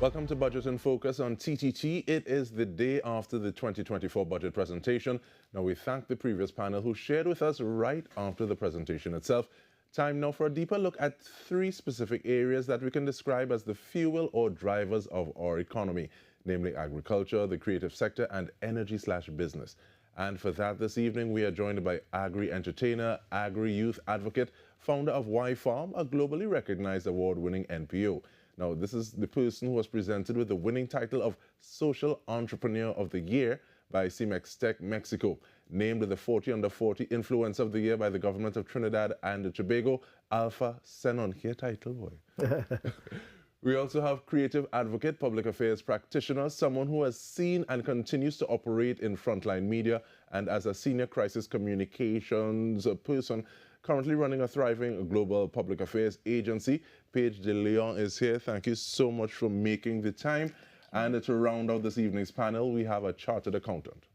Welcome to Budget in Focus on TTT. It is the day after the 2024 budget presentation. Now, we thank the previous panel who shared with us right after the presentation itself. Time now for a deeper look at three specific areas that we can describe as the fuel or drivers of our economy, namely agriculture, the creative sector, and energy/business. And for that, this evening, we are joined by agri-entertainer, agri-youth advocate, founder of Y Farm, a globally recognized award-winning NPO. Now, this is the person who was presented with the winning title of Social Entrepreneur of the Year by CEMEX Tech Mexico, named the 40 Under 40 Influencer of the Year by the government of Trinidad and Tobago, Alpha Senon. Here title, boy. We also have creative advocate, public affairs practitioner, someone who has seen and continues to operate in frontline media, and as a senior crisis communications person, currently running a thriving global public affairs agency. Paige De Leon is here. Thank you so much for making the time. And to round out this evening's panel, we have a chartered accountant,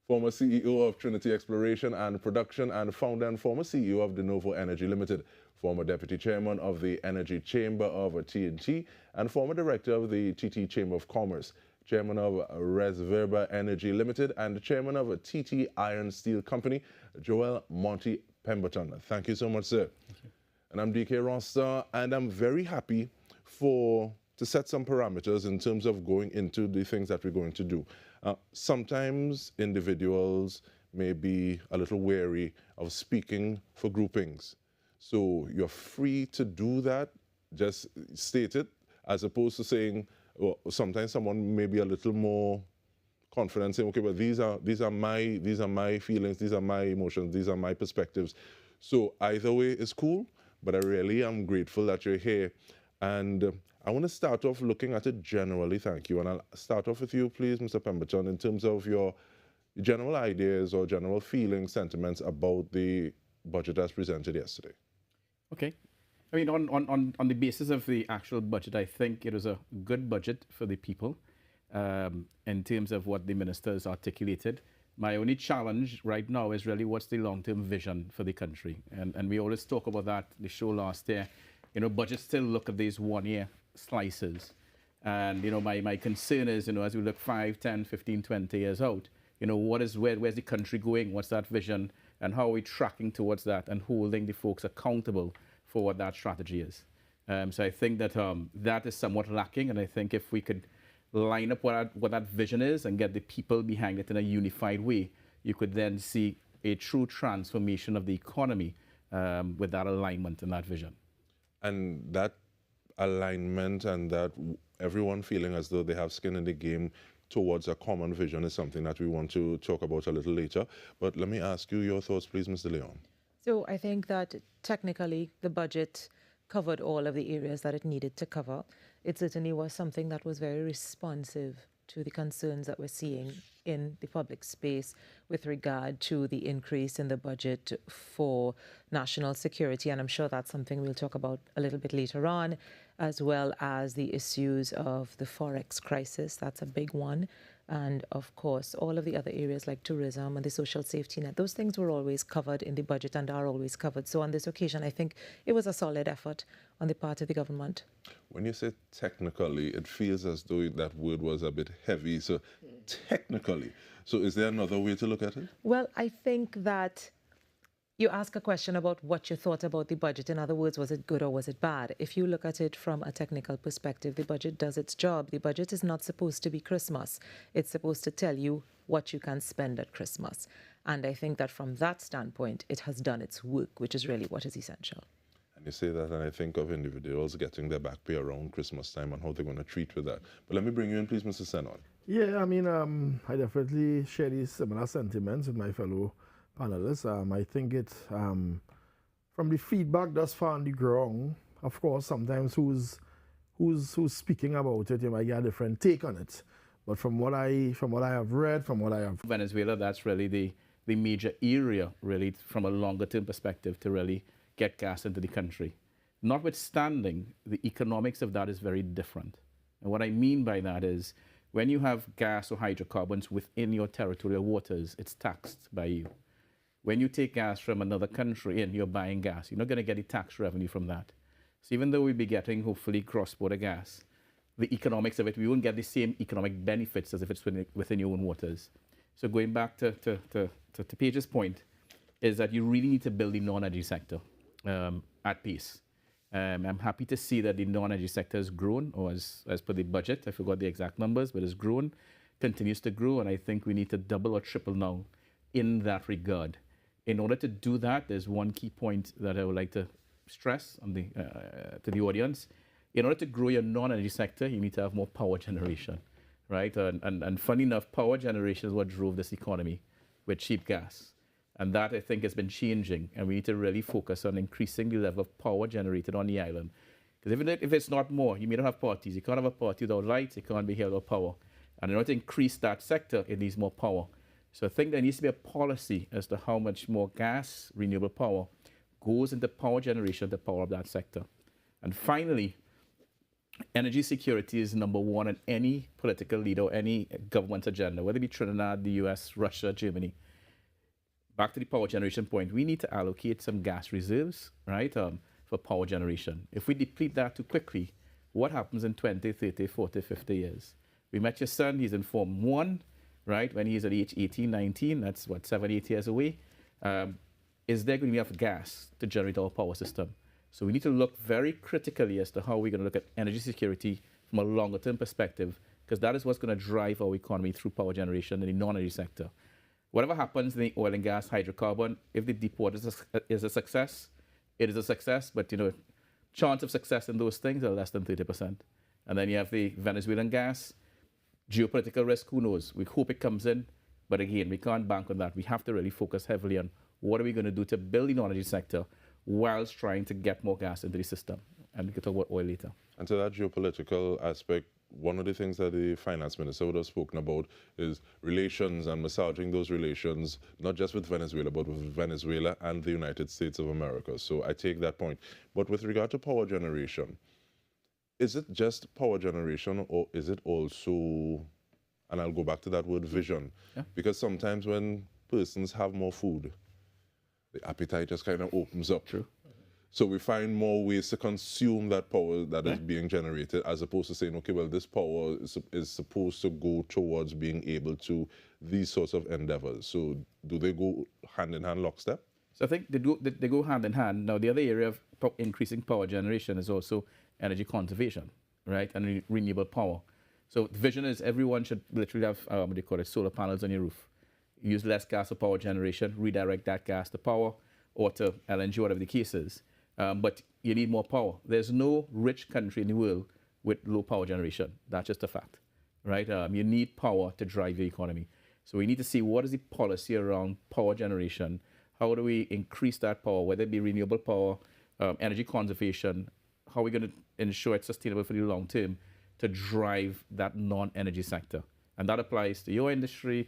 former CEO of Trinity Exploration and Production, and founder and former CEO of De Novo Energy Limited, former deputy chairman of the Energy Chamber of TNT, and former director of the TT Chamber of Commerce, chairman of Resverba Energy Limited, and chairman of TT Iron Steel Company, Joel Monty Pemberton. Thank you so much, sir. And I'm DK Roster, and I'm very happy to set some parameters in terms of going into the things that we're going to do. Sometimes individuals may be a little wary of speaking for groupings. So you're free to do that, just state it, as opposed to saying, well, sometimes someone may be a little more confident saying, okay, well, these are my feelings, these are my emotions, these are my perspectives. So either way is cool, but I really am grateful that you're here. And I want to start off looking at it generally, thank you. And I'll start off with you, please, Mr. Pemberton, in terms of your general ideas or general feelings, sentiments about the budget as presented yesterday. Okay. I mean, on the basis of the actual budget, I think it was a good budget for the people in terms of what the ministers articulated. My only challenge right now is really what's the long-term vision for the country. And we always talk about that, the show last year. You know, budgets still look at these one-year slices. And, you know, my concern is, you know, as we look 5, 10, 15, 20 years out, you know, where's the country going? What's that vision? And how are we tracking towards that and holding the folks accountable for what that strategy is? So I think that that is somewhat lacking. And I think if we could line up what that vision is and get the people behind it in a unified way, you could then see a true transformation of the economy with that alignment and that vision. And that alignment and that everyone feeling as though they have skin in the game towards a common vision is something that we want to talk about a little later. But let me ask you your thoughts, please, Mr. Leon. So I think that technically the budget covered all of the areas that it needed to cover. It certainly was something that was very responsive to the concerns that we're seeing in the public space with regard to the increase in the budget for national security. And I'm sure that's something we'll talk about a little bit later on, as well as the issues of the Forex crisis. That's a big one. And of course, all of the other areas like tourism and the social safety net, those things were always covered in the budget and are always covered. So on this occasion, I think it was a solid effort on the part of the government. When you say technically, it feels as though that word was a bit heavy. So technically, so is there another way to look at it? Well, I think that you ask a question about what you thought about the budget. In other words, was it good or was it bad? If you look at it from a technical perspective, the budget does its job. The budget is not supposed to be Christmas. It's supposed to tell you what you can spend at Christmas. And I think that from that standpoint, it has done its work, which is really what is essential. And you say that, and I think of individuals getting their back pay around Christmas time and how they're going to treat with that. But let me bring you in, please, Mr. Senon. Yeah, I mean, I definitely share these similar sentiments with my fellow panelists. I think it, from the feedback thus far on the ground, of course, sometimes who's speaking about it, you might get a different take on it. But from what I have read, from what I have... Venezuela, that's really the major area, really, from a longer-term perspective to really get gas into the country. Notwithstanding, the economics of that is very different. And what I mean by that is when you have gas or hydrocarbons within your territorial waters, it's taxed by you. When you take gas from another country and you're buying gas, you're not going to get the tax revenue from that. So even though we'll be getting, hopefully, cross-border gas, the economics of it, we won't get the same economic benefits as if it's within your own waters. So going back to Paige's point, is that you really need to build the non-energy sector at pace. I'm happy to see that the non-energy sector has grown, or as per the budget, I forgot the exact numbers, but it's grown, continues to grow, and I think we need to double or triple now in that regard. In order to do that, there's one key point that I would like to stress on to the audience. In order to grow your non-energy sector, you need to have more power generation, right? And funny enough, power generation is what drove this economy with cheap gas. And that, I think, has been changing, and we need to really focus on increasing the level of power generated on the island. Because even if it's not more, you may not have parties. You can't have a party without lights. You can't be here without power. And in order to increase that sector, it needs more power. So I think there needs to be a policy as to how much more gas, renewable power, goes into power generation to power up that sector. And finally, energy security is number one in any political leader or any government agenda, whether it be Trinidad, the US, Russia, Germany. Back to the power generation point, we need to allocate some gas reserves, right, for power generation. If we deplete that too quickly, what happens in 20, 30, 40, 50 years? We met your son, he's in Form 1, right, when he's at age 18, 19, that's what, 7, 8 years away. Is there going to be enough gas to generate our power system? So we need to look very critically as to how we're going to look at energy security from a longer term perspective, because that is what's going to drive our economy through power generation in the non-energy sector. Whatever happens in the oil and gas, hydrocarbon, if the deep water is a success, it is a success, but chance of success in those things are less than 30%. And then you have the Venezuelan gas, geopolitical risk, who knows? We hope it comes in, but again, we can't bank on that. We have to really focus heavily on what are we going to do to build the non-energy sector whilst trying to get more gas into the system. And we can talk about oil later. And to that geopolitical aspect, one of the things that the finance minister would have spoken about is relations and massaging those relations, not just with Venezuela, but with Venezuela and the United States of America. So I take that point. But with regard to power generation, is it just power generation, or is it also, and I'll go back to that word, vision? Yeah. Because sometimes when persons have more food, the appetite just kind of opens up. True. So we find more ways to consume that power that is being generated, as opposed to saying, okay, well, this power is supposed to go towards being able to these sorts of endeavors. So do they go hand in hand, lockstep? So I think they go hand in hand. Now, the other area of increasing power generation is also energy conservation, right, and renewable power. So the vision is everyone should literally have, what do you call it, solar panels on your roof. Use less gas for power generation, redirect that gas to power or to LNG, whatever the case is. But you need more power. There's no rich country in the world with low power generation. That's just a fact, right? You need power to drive your economy. So we need to see what is the policy around power generation. How do we increase that power, whether it be renewable power, energy conservation? How are we going to ensure it's sustainable for the long term to drive that non-energy sector? And that applies to your industry,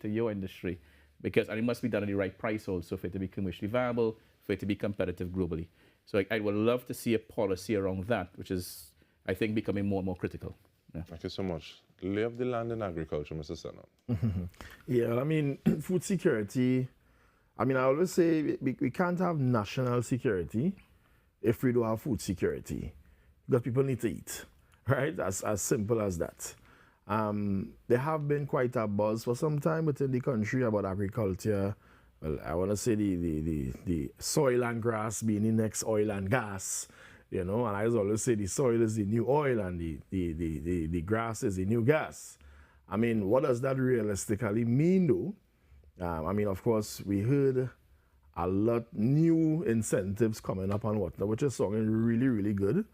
because and it must be done at the right price also for it to be commercially viable, for it to be competitive globally. So I would love to see a policy around that, which is, I think, becoming more and more critical. Yeah. Thank you so much. Lay of the land in agriculture, Mr. Senna. Yeah, I mean, food security, I mean, I always say we can't have national security if we don't have food security, because people need to eat, right? As simple as that. There have been quite a buzz for some time within the country about agriculture. Well, I want to say the soil and grass being the next oil and gas, and I always say the soil is the new oil and the grass is the new gas. I mean, what does that realistically mean, though? I mean, of course, we heard a lot new incentives coming up on whatnot, which is something really, really good.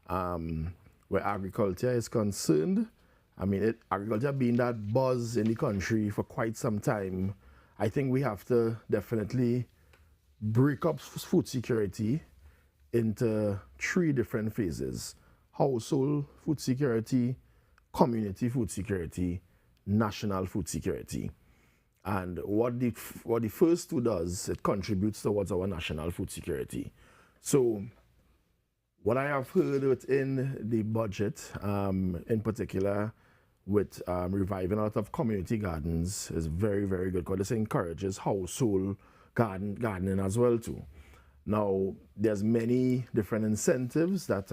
Where agriculture is concerned, I mean, agriculture being that buzz in the country for quite some time, I think we have to definitely break up food security into 3 different phases: household food security, community food security, national food security. And what the first 2 does, it contributes towards our national food security. So what I have heard within the budget, in particular, with reviving a lot of community gardens is very, very good, because this encourages household gardening as well too. Now, there's many different incentives that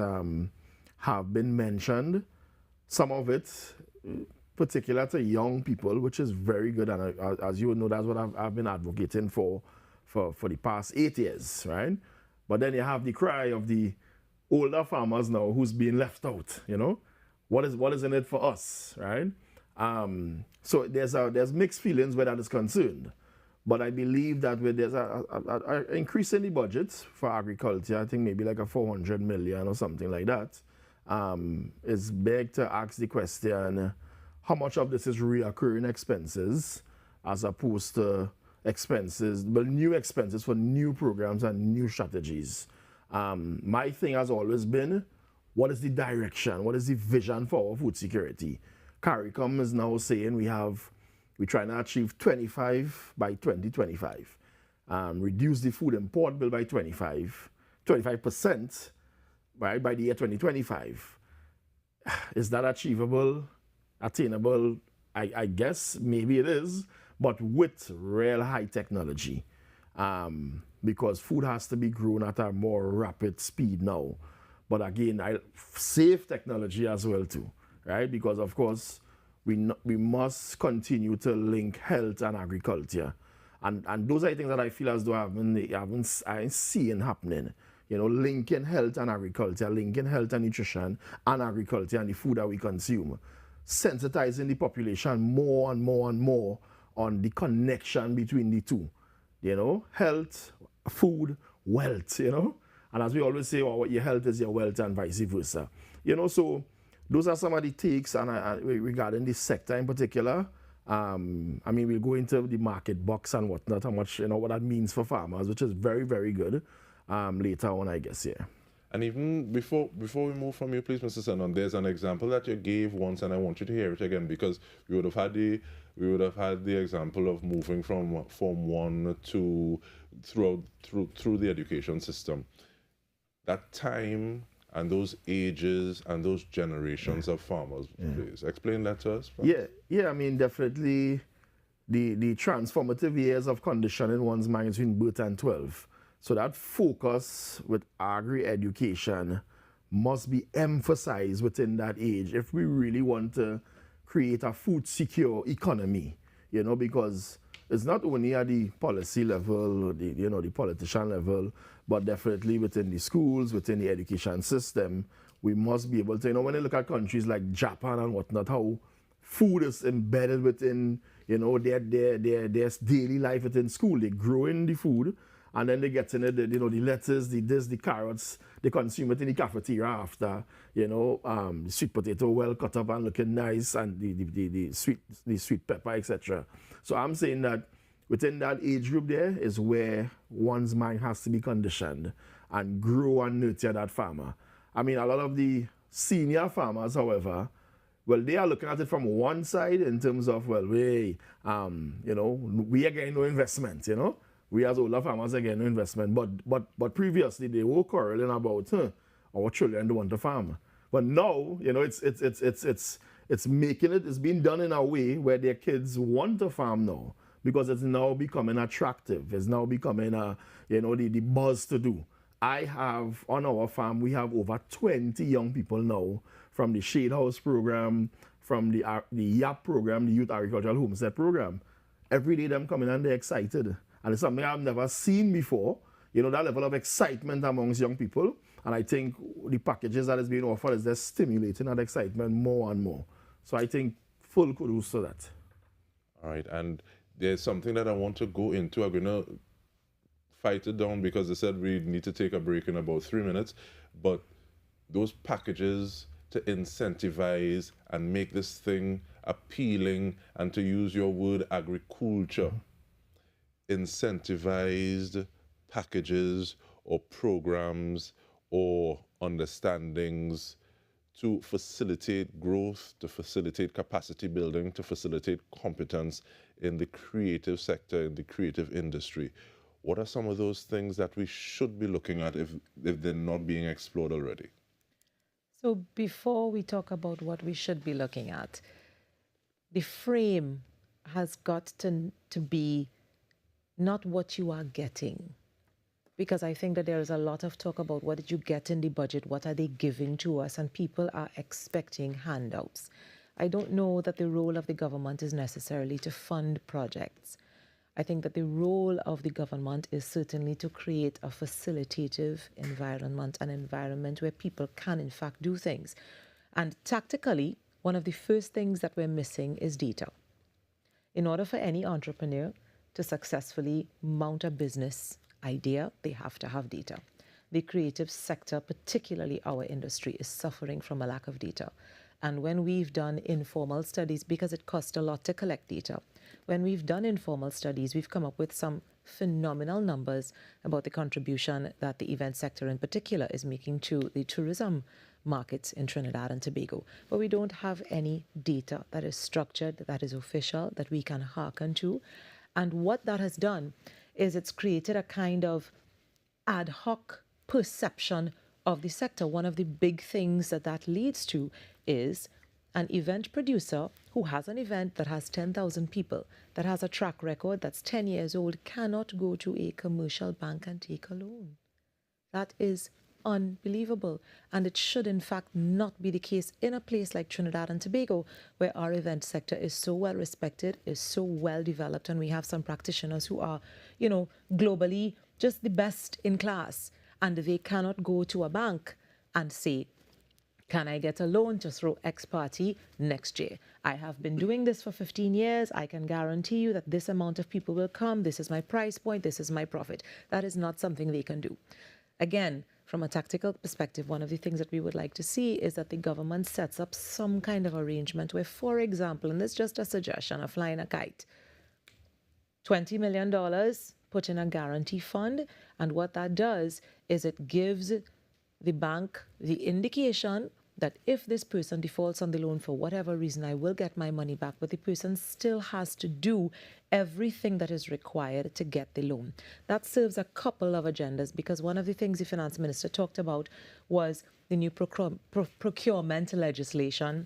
have been mentioned, some of it particular to young people, which is very good. And as you know, that's what I've been advocating for the past 8 years, right? But then you have the cry of the older farmers now who's being left out, you know? What is in it for us, right? So there's mixed feelings where that is concerned. But I believe that where there's a increase in the budget for agriculture, I think maybe like a 400 million or something like that, it's big to ask the question, how much of this is reoccurring expenses as opposed to expenses, but new expenses for new programs and new strategies. My thing has always been, what is the direction? What is the vision for our food security? CARICOM is now saying we're trying to achieve 25 by 2025. Reduce the food import bill by 25%, right, by the year 2025. Is that achievable, attainable? I guess maybe it is, but with real high technology. Because food has to be grown at a more rapid speed now. But again, safe technology as well too, right? Because of course, we must continue to link health and agriculture. And those are things that I feel as though I'm seeing happening. You know, linking health and agriculture, linking health and nutrition and agriculture and the food that we consume. Sensitizing the population more and more and more on the connection between the two. You know, health, food, wealth, you know. And as we always say, well, your health is your wealth and vice versa. You know, so those are some of the takes and regarding this sector in particular. I mean, we'll go into the market box and whatnot, how much, you know, what that means for farmers, which is very, very good later on, I guess, yeah. And even before we move from you, please, Mr. Senon, there's an example that you gave once, and I want you to hear it again, because we would have had the example of moving from Form 1 to through the education system. That time and those ages and those generations of farmers, please explain that to us. Yeah. I mean, definitely the transformative years of conditioning one's mind between birth and 12. So that focus with agri-education must be emphasized within that age if we really want to create a food secure economy, you know, because it's not only at the policy level, the politician level, but definitely within the schools, within the education system, we must be able to, you know, when you look at countries like Japan and whatnot, how food is embedded within, you know, their daily life within school. They grow in the food, and then they get in it, you know, the lettuce, the carrots, they consume it in the cafeteria after, you know, the sweet potato well cut up and looking nice, and the sweet pepper, etc. So I'm saying that within that age group there is where one's mind has to be conditioned and grow and nurture that farmer. I mean, a lot of the senior farmers, however, well, they are looking at it from one side in terms of, well, you know, we are getting no investment, you know. We as older farmers are getting no investment. But previously they were quarreling about our children don't want to farm. But now, you know, it's being done in a way where their kids want to farm now, because it's now becoming attractive. It's now becoming the buzz to do. I have, on our farm, we have over 20 young people now from the Shade House program, from the YAP program, the Youth Agricultural Homestead program. Every day them coming and they're excited. And it's something I've never seen before, you know, that level of excitement amongst young people. And I think the packages that is being offered is just stimulating that excitement more and more. So I think full kudos to that. All right, and there's something that I want to go into. I'm going to fight it down because they said we need to take a break in about 3 minutes. But those packages to incentivize and make this thing appealing, and to use your word, agriculture, incentivized packages or programs or understandings to facilitate growth, to facilitate capacity building, to facilitate competence in the creative sector, in the creative industry. What are some of those things that we should be looking at if they're not being explored already? So before we talk about what we should be looking at, the frame has got to be not what you are getting, because I think that there is a lot of talk about what did you get in the budget, what are they giving to us, and people are expecting handouts. I don't know that the role of the government is necessarily to fund projects. I think that the role of the government is certainly to create a facilitative environment, an environment where people can in fact do things. And tactically, one of the first things that we're missing is data. In order for any entrepreneur to successfully mount a business idea, they have to have data. The creative sector, particularly our industry, is suffering from a lack of data. And when we've done informal studies, because it costs a lot to collect data, when we've done informal studies, we've come up with some phenomenal numbers about the contribution that the event sector in particular is making to the tourism markets in Trinidad and Tobago. But we don't have any data that is structured, that is official, that we can hearken to. And what that has done is it's created a kind of ad hoc perception of the sector. One of the big things that leads to is an event producer who has an event that has 10,000 people, that has a track record that's 10 years old, cannot go to a commercial bank and take a loan. That is unbelievable. And it should in fact not be the case in a place like Trinidad and Tobago, where our event sector is so well respected, is so well developed, and we have some practitioners who are, globally just the best in class. And they cannot go to a bank and say, can I get a loan to throw X party next year? I have been doing this for 15 years. I can guarantee you that this amount of people will come. This is my price point. This is my profit. That is not something they can do. Again, from a tactical perspective, one of the things that we would like to see is that the government sets up some kind of arrangement where, for example, and this is just a suggestion of flying a kite, $20 million put in a guarantee fund. And what that does is it gives the bank the indication that if this person defaults on the loan for whatever reason, I will get my money back, but the person still has to do everything that is required to get the loan. That serves a couple of agendas, because one of the things the finance minister talked about was the new procurement legislation.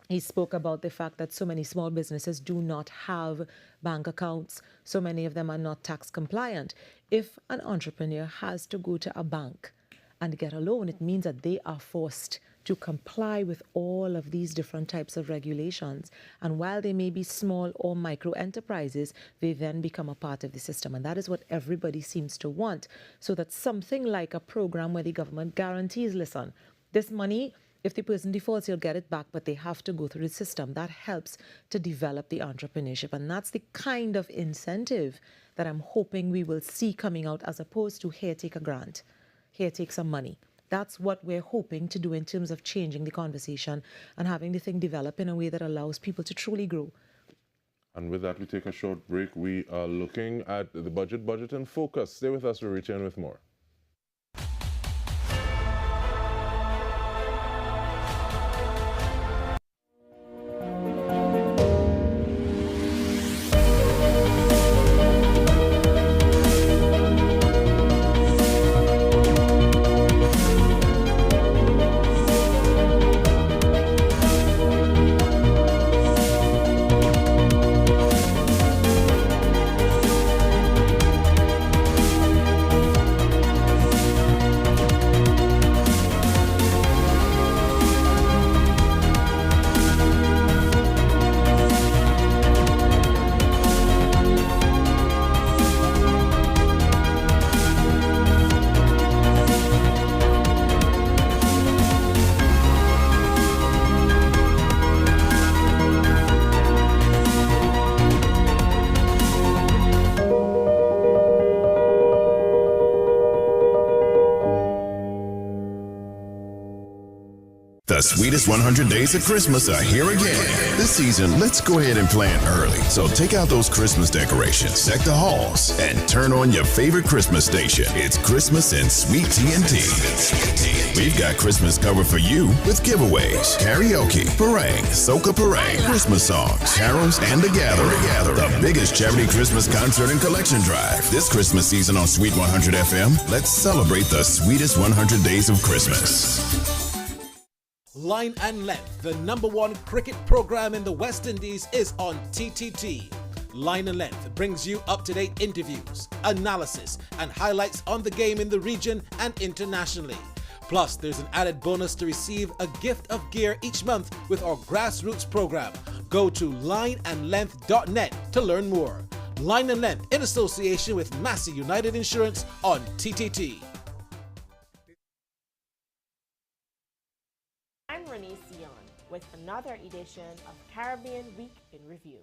He spoke about the fact that so many small businesses do not have bank accounts. So many of them are not tax compliant. If an entrepreneur has to go to a bank and get a loan, it means that they are forced to comply with all of these different types of regulations. And while they may be small or micro enterprises, they then become a part of the system. And that is what everybody seems to want. So that something like a program where the government guarantees, listen, this money, if the person defaults, you'll get it back, but they have to go through the system. That helps to develop the entrepreneurship. And that's the kind of incentive that I'm hoping we will see coming out, as opposed to here, take a grant, here, take some money. That's what we're hoping to do in terms of changing the conversation and having the thing develop in a way that allows people to truly grow. And with that, we take a short break. We are looking at the budget in focus. Stay with us. We'll return with more. The sweetest 100 days of Christmas are here again. This season, let's go ahead and plan early. So take out those Christmas decorations, deck the halls, and turn on your favorite Christmas station. It's Christmas in Sweet TNT. We've got Christmas covered for you with giveaways, karaoke, parang, soca parang, Christmas songs, carols, and the gathering. The biggest charity Christmas concert and collection drive. This Christmas season on Sweet 100 FM, let's celebrate the sweetest 100 days of Christmas. Line and Length, the #1 cricket program in the West Indies, is on TTT. Line and Length brings you up-to-date interviews, analysis, and highlights on the game in the region and internationally. Plus, there's an added bonus to receive a gift of gear each month with our grassroots program. Go to lineandlength.net to learn more. Line and Length in association with Massey United Insurance on TTT. I'm Renee Sion with another edition of Caribbean Week in Review.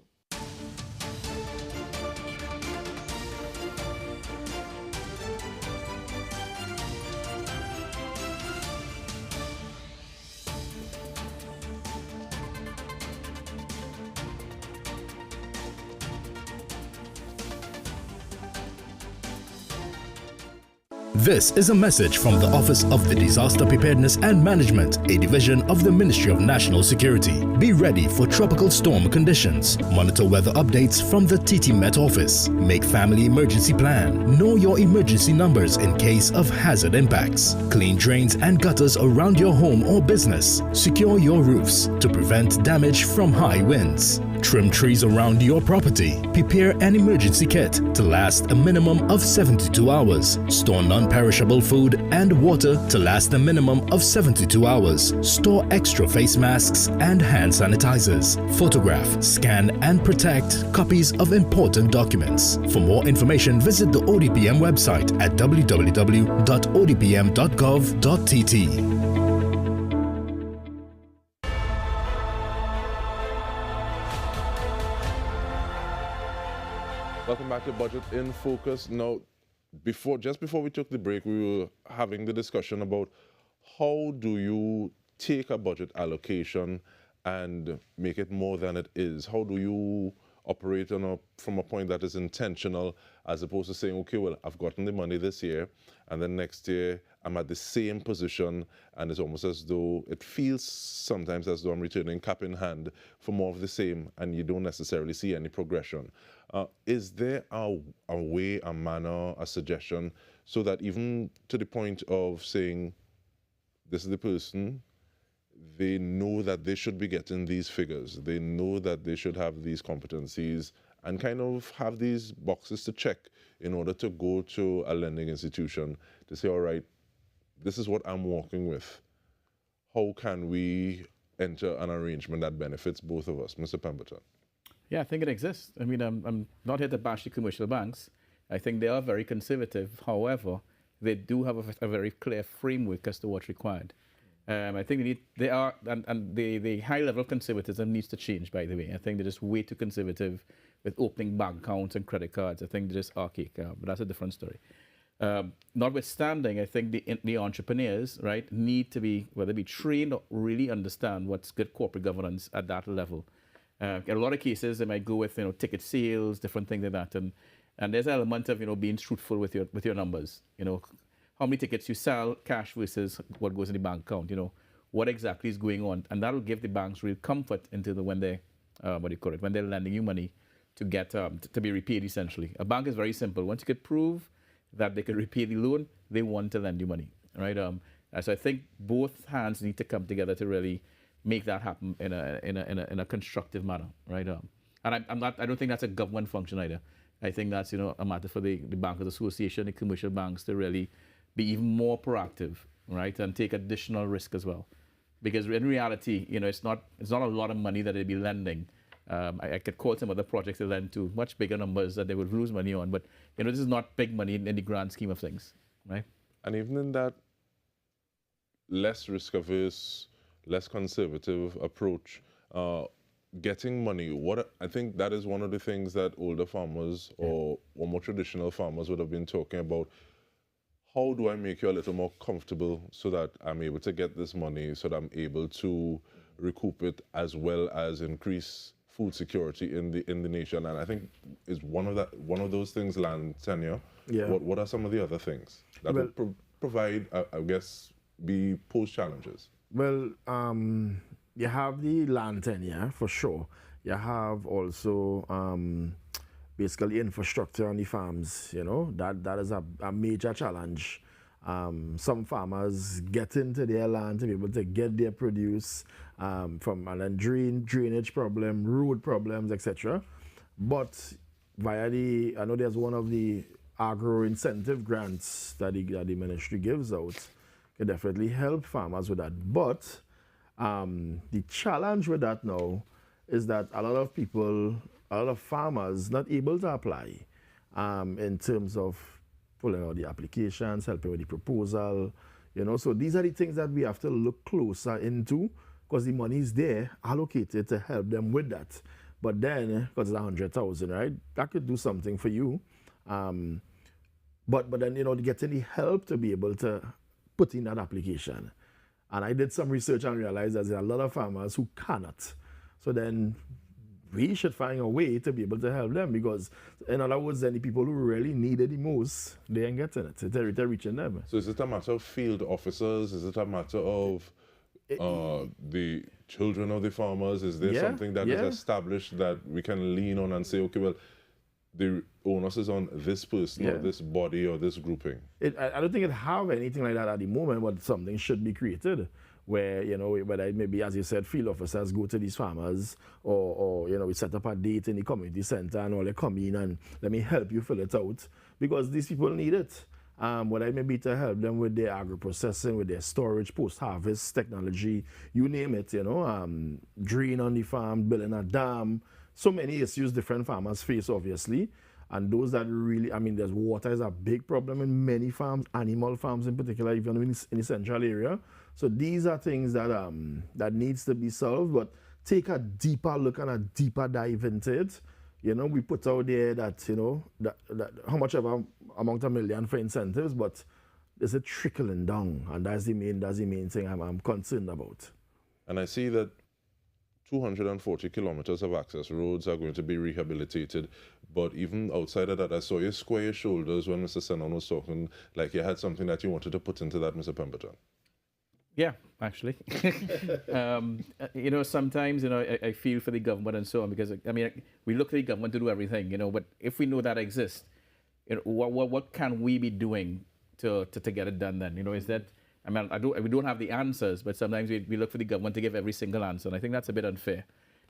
This is a message from the Office of the Disaster Preparedness and Management, a division of the Ministry of National Security. Be ready for tropical storm conditions. Monitor weather updates from the TT Met Office. Make family emergency plan. Know your emergency numbers in case of hazard impacts. Clean drains and gutters around your home or business. Secure your roofs to prevent damage from high winds. Trim trees around your property. Prepare an emergency kit to last a minimum of 72 hours. Store non-perishable food and water to last a minimum of 72 hours. Store extra face masks and hand sanitizers. Photograph, scan and protect copies of important documents. For more information, visit the ODPM website at www.odpm.gov.tt. Welcome back to Budget in Focus. Now, just before we took the break, we were having the discussion about how do you take a budget allocation and make it more than it is? How do you operate from a point that is intentional, as opposed to saying, okay, well, I've gotten the money this year, and then next year I'm at the same position, and it's almost as though it feels sometimes as though I'm returning cap in hand for more of the same, and you don't necessarily see any progression. Is there a way, a manner, a suggestion, so that even to the point of saying, this is the person, they know that they should be getting these figures, they know that they should have these competencies, and kind of have these boxes to check in order to go to a lending institution to say, all right, this is what I'm working with. How can we enter an arrangement that benefits both of us? Mr. Pemberton. Yeah, I think it exists. I mean, I'm not here to bash the commercial banks. I think they are very conservative. However, they do have a very clear framework as to what's required. I think the high level of conservatism needs to change, by the way. I think they're just way too conservative with opening bank accounts and credit cards. I think they're just archaic, but that's a different story. Notwithstanding, I think the entrepreneurs, right, need to be, whether be trained or really understand what's good corporate governance at that level. In a lot of cases, they might go with, ticket sales, different things like that. And there's an element of, being truthful with your numbers. How many tickets you sell, cash versus what goes in the bank account, what exactly is going on. And that'll give the banks real comfort into when they're lending you money to get, to be repaid essentially. A bank is very simple. Once you could prove that they could repay the loan, they want to lend you money, right? So I think both hands need to come together to really make that happen in a constructive manner, right? And I don't think that's a government function either. I think that's a matter for the Bankers Association, the commercial banks to really be even more proactive, right, and take additional risk as well, because in reality, it's not a lot of money that they'd be lending. I could quote some other projects they lend to much bigger numbers that they would lose money on, but this is not big money in the grand scheme of things, right? And even in that less risk-averse, less conservative approach, getting money, I think that is one of the things that older farmers or more traditional farmers would have been talking about. How do I make you a little more comfortable so that I'm able to get this money, so that I'm able to recoup it, as well as increase food security in the nation? And I think is one of those things land tenure. Yeah. What are some of the other things that would provide, I guess, be pose challenges? Well, you have the land tenure for sure. You have also basically infrastructure on the farms. That is a major challenge. Some farmers get into their land to be able to get their produce and then drainage problem, road problems, etc. But via I know there's one of the agro incentive grants that the ministry gives out, can definitely help farmers with that. But the challenge with that now is that a lot of farmers not able to apply in terms of pulling out the applications, helping with the proposal, So these are the things that we have to look closer into, because the money is there allocated to help them with that. But then, because it's 100,000, right? That could do something for you. But then, getting the help to be able to put in that application. And I did some research and realized that there are a lot of farmers who cannot. So then we should find a way to be able to help them, because in other words, then the people who really need it the most, they ain't getting it. They're reaching them. So is it a matter of field officers? Is it a matter of the children of the farmers? Is there something that is established that we can lean on and say, okay, well, the onus is on this person or this body or this grouping? I don't think it have anything like that at the moment, but something should be created where, whether it may be, as you said, field officers go to these farmers or we set up a date in the community center and all, they come in and let me help you fill it out, because these people need it. Whether it may be to help them with their agro-processing, with their storage, post-harvest technology, you name it, drain on the farm, building a dam. So many issues different farmers face, obviously. And those that really, there's water is a big problem in many farms, animal farms in particular, even in the central area. So these are things that that needs to be solved, but take a deeper look and a deeper dive into it. We put out there that, that how much of amount of million for incentives, but is it trickling down? And that's the main thing I'm concerned about. And I see that 240 kilometers of access roads are going to be rehabilitated. But even outside of that, I saw you square your shoulders when Mr. Senon was talking, like you had something that you wanted to put into that, Mr. Pemberton. Yeah, actually. Sometimes, I feel for the government and so on, because, we look to the government to do everything, but if we know that exists, what can we be doing to get it done then? Is that, we don't have the answers, but sometimes we look for the government to give every single answer, and I think that's a bit unfair.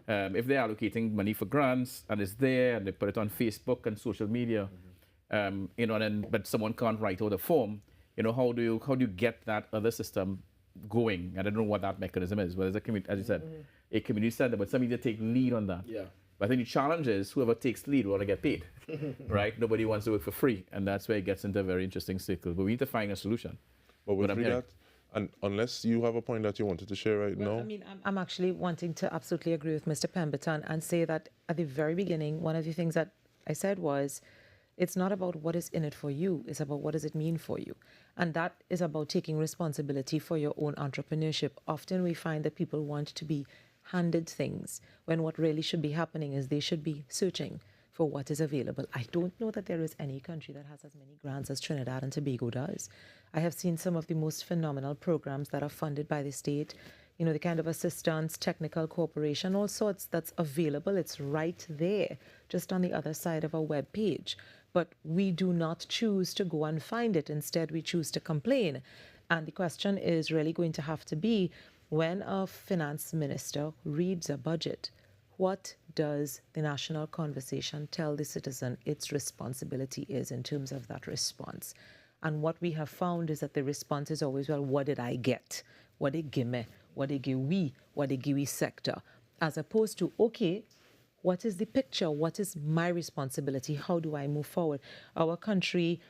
If they're allocating money for grants and it's there and they put it on Facebook and social media, but someone can't write out a form, how do you get that other system going? I don't know what that mechanism is, whether it's a community, as you said, a community center, but somebody to take lead on that. Yeah. But I think the challenge is whoever takes lead will want to get paid, right? Nobody wants to work for free, and that's where it gets into a very interesting cycle. But we need to find a solution. But with that, and unless you have a point that you wanted to share right now. I'm actually wanting to absolutely agree with Mr. Pemberton and say that at the very beginning, one of the things that I said was, it's not about what is in it for you, it's about what does it mean for you. And that is about taking responsibility for your own entrepreneurship. Often we find that people want to be handed things when what really should be happening is they should be searching for what is available. I don't know that there is any country that has as many grants as Trinidad and Tobago does. I have seen some of the most phenomenal programs that are funded by the state, the kind of assistance, technical cooperation, all sorts that's available. It's right there, just on the other side of a web page. But we do not choose to go and find it. Instead, we choose to complain. And the question is really going to have to be, when a finance minister reads a budget, what does the national conversation tell the citizen its responsibility is in terms of that response? And what we have found is that the response is always, well, what did I get? What did give me? What did give we? What did give we sector? As opposed to, okay, what is the picture? What is my responsibility? How do I move forward? Our country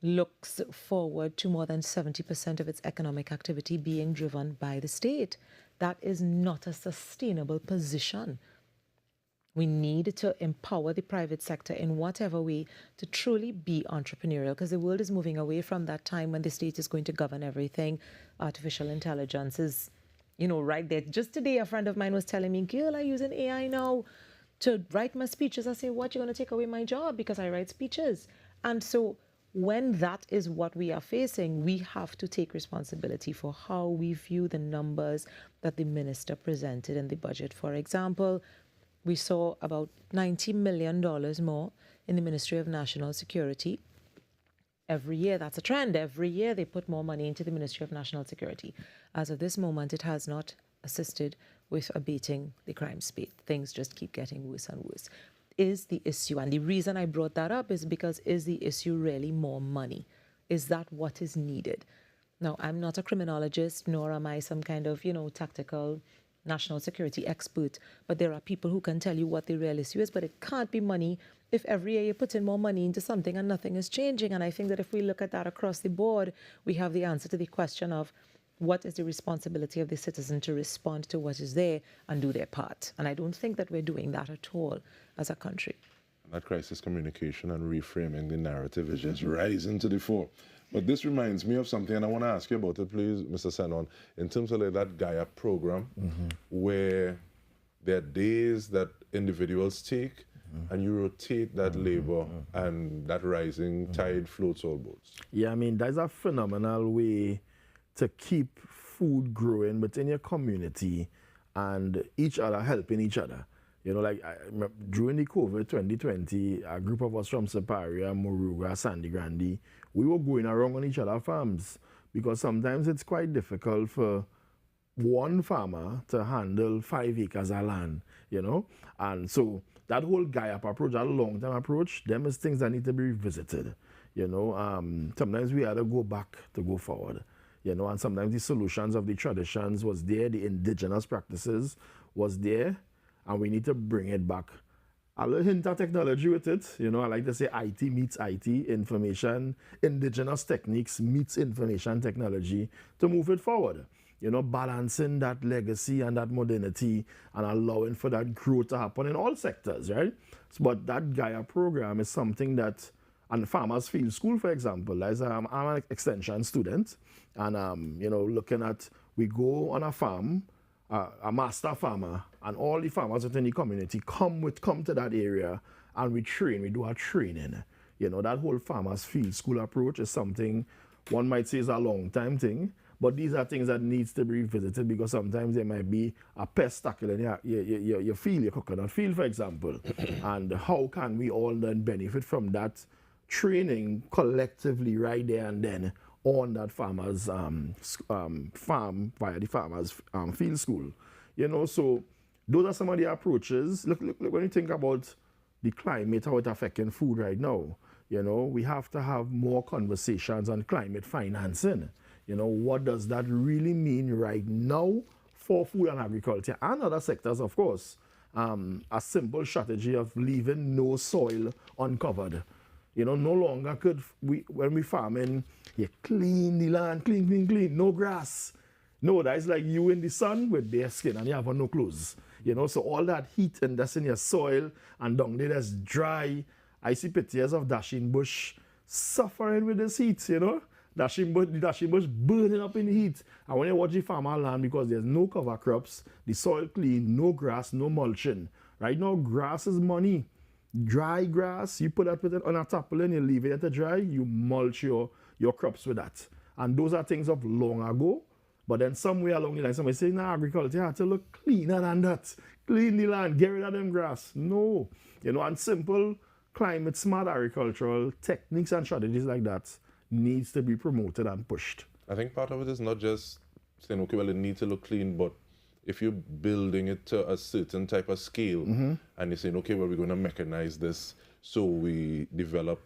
looks forward to more than 70% of its economic activity being driven by the state. That is not a sustainable position. We need to empower the private sector in whatever way to truly be entrepreneurial, because the world is moving away from that time when the state is going to govern everything. Artificial intelligence is, right there. Just today, a friend of mine was telling me, girl, I'm using AI now to write my speeches. I say, what, you're going to take away my job because I write speeches? And so when that is what we are facing, we have to take responsibility for how we view the numbers that the minister presented in the budget. For example, we saw about $90 million more in the Ministry of National Security. Every year, that's a trend. Every year they put more money into the Ministry of National Security. As of this moment, it has not assisted with abating the crime spate. Things just keep getting worse and worse. is the issue. And the reason I brought that up is because is the issue really more money? Is that what is needed? Now, I'm not a criminologist, nor am I some kind of, tactical national security expert, but there are people who can tell you what the real issue is, but it can't be money if every year you put in more money into something and nothing is changing. And I think that if we look at that across the board, we have the answer to the question of what is the responsibility of the citizen to respond to what is there and do their part. And I don't think that we're doing that at all as a country. That crisis communication and reframing the narrative is just rising to the fore. But this reminds me of something, and I want to ask you about it, please, Mr. Senon, in terms of like that Gaia program, where there are days that individuals take, and you rotate that labor, and that rising tide floats all boats. Yeah, I mean, that's a phenomenal way to keep food growing within your community and each other helping each other. You know, like during the COVID 2020, a group of us from Siparia, Moruga, Sandy Grande, we were going around on each other's farms because sometimes it's quite difficult for one farmer to handle 5 acres of land, And so that whole Gaia approach, that long-term approach, them is things that need to be revisited, Sometimes we had to go back to go forward, and sometimes the solutions of the traditions was there, the indigenous practices was there, and we need to bring it back. A little hint of technology with it. I like to say IT meets IT, information, indigenous techniques meets information technology to move it forward. Balancing that legacy and that modernity and allowing for that growth to happen in all sectors, right? But that Gaia program is something that, and Farmers Field School, for example, as I'm an extension student, and looking at, we go on a farm, a master farmer, and all the farmers within the community come to that area, and we do our training. That whole Farmers Field School approach is something one might say is a long time thing, but these are things that needs to be revisited because sometimes there might be a pest tackling your field, your coconut field, for example. And how can we all then benefit from that training collectively right there and then on that farmer's farm via the Farmers Field School. So those are some of the approaches. Look, when you think about the climate, how it's affecting food right now, we have to have more conversations on climate financing. What does that really mean right now for food and agriculture and other sectors, of course? A simple strategy of leaving no soil uncovered. No longer could when we farming, you clean the land, clean, no grass. No, that's like you in the sun with bare skin and you have no clothes. So all that heat and that's in your soil and down there that's dry. I see pictures of dashing bush suffering with this heat, Dashing bush burning up in the heat. And when you watch the farmer land, because there's no cover crops, the soil clean, no grass, no mulching. Right now, grass is money. Dry grass, you put that on a tarpaulin, you leave it to dry, you mulch your crops with that. And those are things of long ago. But then somewhere along the line, somebody say, agriculture you have to look cleaner than that. Clean the land, get rid of them grass. No. And simple climate smart agricultural techniques and strategies like that needs to be promoted and pushed. I think part of it is not just saying, okay, well, it needs to look clean, but if you're building it to a certain type of scale and you're saying, okay, well, we're going to mechanize this, so we develop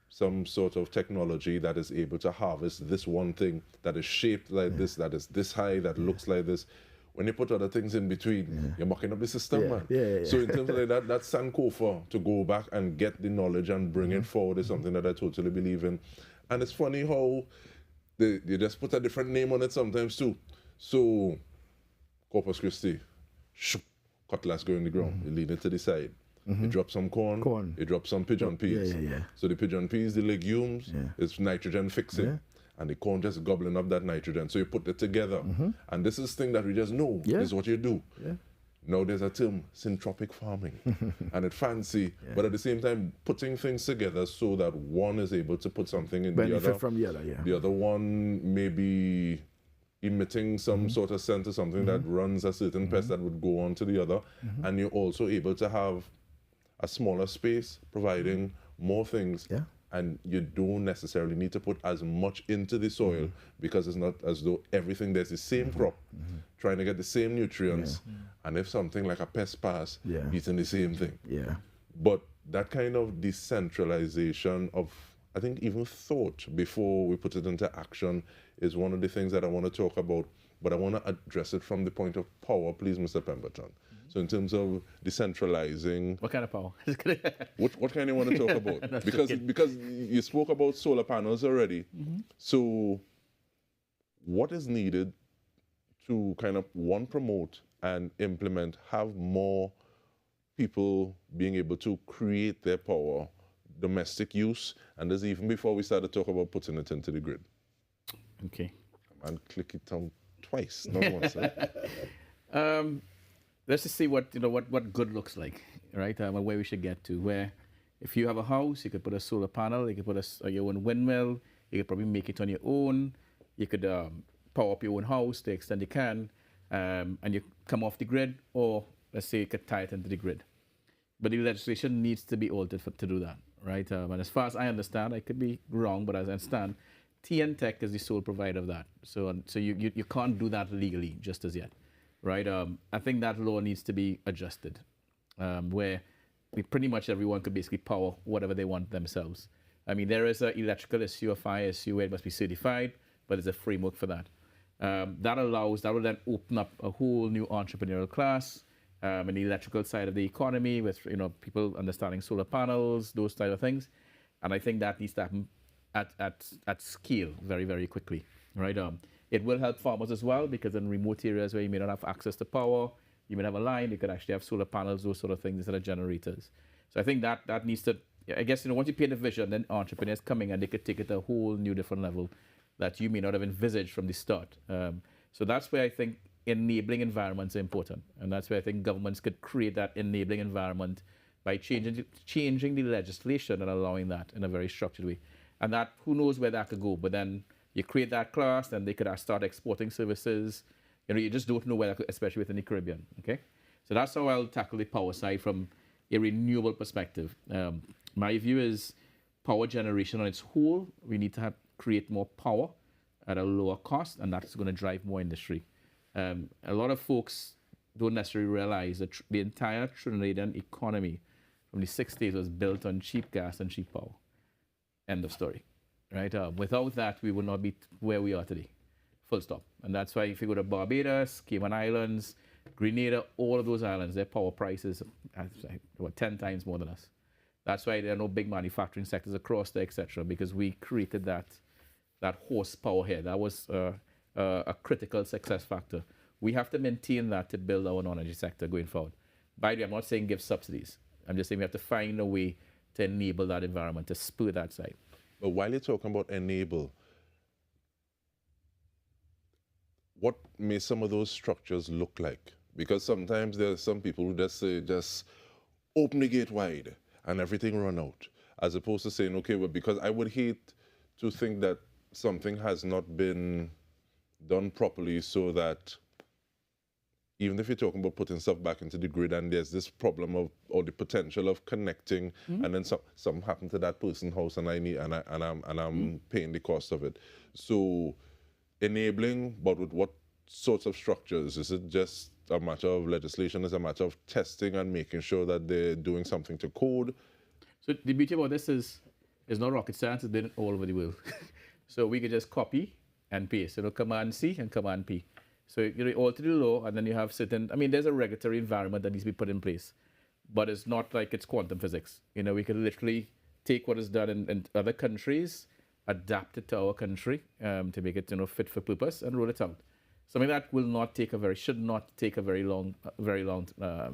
some sort of technology that is able to harvest this one thing that is shaped like this, that is this high, that looks like this. When you put other things in between, you're mucking up the system, man. So in terms of like that Sankofa, to go back and get the knowledge and bring it forward is something that I totally believe in. And it's funny how they just put a different name on it sometimes too. So Corpus Christi, cutlass go in the ground, you lean it to the side. You drop some corn, you drop some pigeon peas. So the pigeon peas, the legumes, is nitrogen fixing. And the corn just gobbling up that nitrogen. So you put it together. And this is thing that we just know. This is what you do. Now there's a term, syntropic farming. And it's fancy, but at the same time, putting things together so that one is able to put something in benefit the other. From the other, The other one maybe emitting some sort of scent or something that runs a certain pest that would go on to the other. And you're also able to have a smaller space, providing more things. And you don't necessarily need to put as much into the soil because it's not as though everything there's the same crop, trying to get the same nutrients. And if something like a pest pass, eating the same thing. But that kind of decentralization of, I think, even thought before we put it into action is one of the things that I want to talk about, but I want to address it from the point of power, please, Mr. Pemberton. So in terms of decentralizing... What kind of power? what kind you want to talk about? because you spoke about solar panels already. So what is needed to kind of, one, promote and implement, have more people being able to create their power, domestic use, and there's even before we started to talk about putting it into the grid. Okay. And click it down twice, not once. Let's just see what good looks like, right? And where we should get to. Where, if you have a house, you could put a solar panel, you could put your own windmill, you could probably make it on your own. You could power up your own house to the extent you can, and you come off the grid, or let's say you could tie it into the grid. But the legislation needs to be altered to do that, right? And as far as I understand, I could be wrong, but as I understand, TN Tech is the sole provider of that. So you can't do that legally just as yet, right? I think that law needs to be adjusted, where pretty much everyone could basically power whatever they want themselves. I mean, there is an electrical issue, a fire issue where it must be certified, but there's a framework for that. That will then open up a whole new entrepreneurial class in the electrical side of the economy, with people understanding solar panels, those type of things. And I think that needs to happen at scale very, very quickly, right? It will help farmers as well, because in remote areas where you may not have access to power, you may have a line, you could actually have solar panels, those sort of things, instead of generators. So I think that needs to, I guess, once you paint a vision, then entrepreneurs coming and they could take it to a whole new different level that you may not have envisaged from the start. So that's where I think enabling environments are important. And that's where I think governments could create that enabling environment by changing the legislation and allowing that in a very structured way. And that, who knows where that could go, but then you create that class, then they could start exporting services. You just don't know where that could, especially within the Caribbean, okay? So that's how I'll tackle the power side from a renewable perspective. My view is power generation on its whole, we need to create more power at a lower cost, and that's going to drive more industry. A lot of folks don't necessarily realize that the entire Trinidadian economy from the 60s was built on cheap gas and cheap power. End of story, right? Without that, we would not be where we are today, full stop. And that's why if you go to Barbados, Cayman Islands, Grenada, all of those islands, their power prices are 10 times more than us. That's why there are no big manufacturing sectors across there, etc., because we created that horsepower here. That was a critical success factor. We have to maintain that to build our non-energy sector going forward. By the way, I'm not saying give subsidies. I'm just saying we have to find a way to enable that environment, to spur that side. But while you're talking about enable, what may some of those structures look like? Because sometimes there's some people who just say, just open the gate wide and everything run out, as opposed to saying, okay, well, because I would hate to think that something has not been done properly, so that even if you're talking about putting stuff back into the grid and there's this problem of, or the potential of connecting, and then something happened to that person's house and I'm paying the cost of it. So enabling, but with what sorts of structures? Is it just a matter of legislation? Is it a matter of testing and making sure that they're doing something to code? So the beauty about this is not rocket science, it's been all over the world. So we could just copy and paste, Command C and Command P. So you alter the law, and then you have certain, there's a regulatory environment that needs to be put in place, but it's not like it's quantum physics. We could literally take what is done in other countries, adapt it to our country to make it fit for purpose, and roll it out. Something that should not take a very long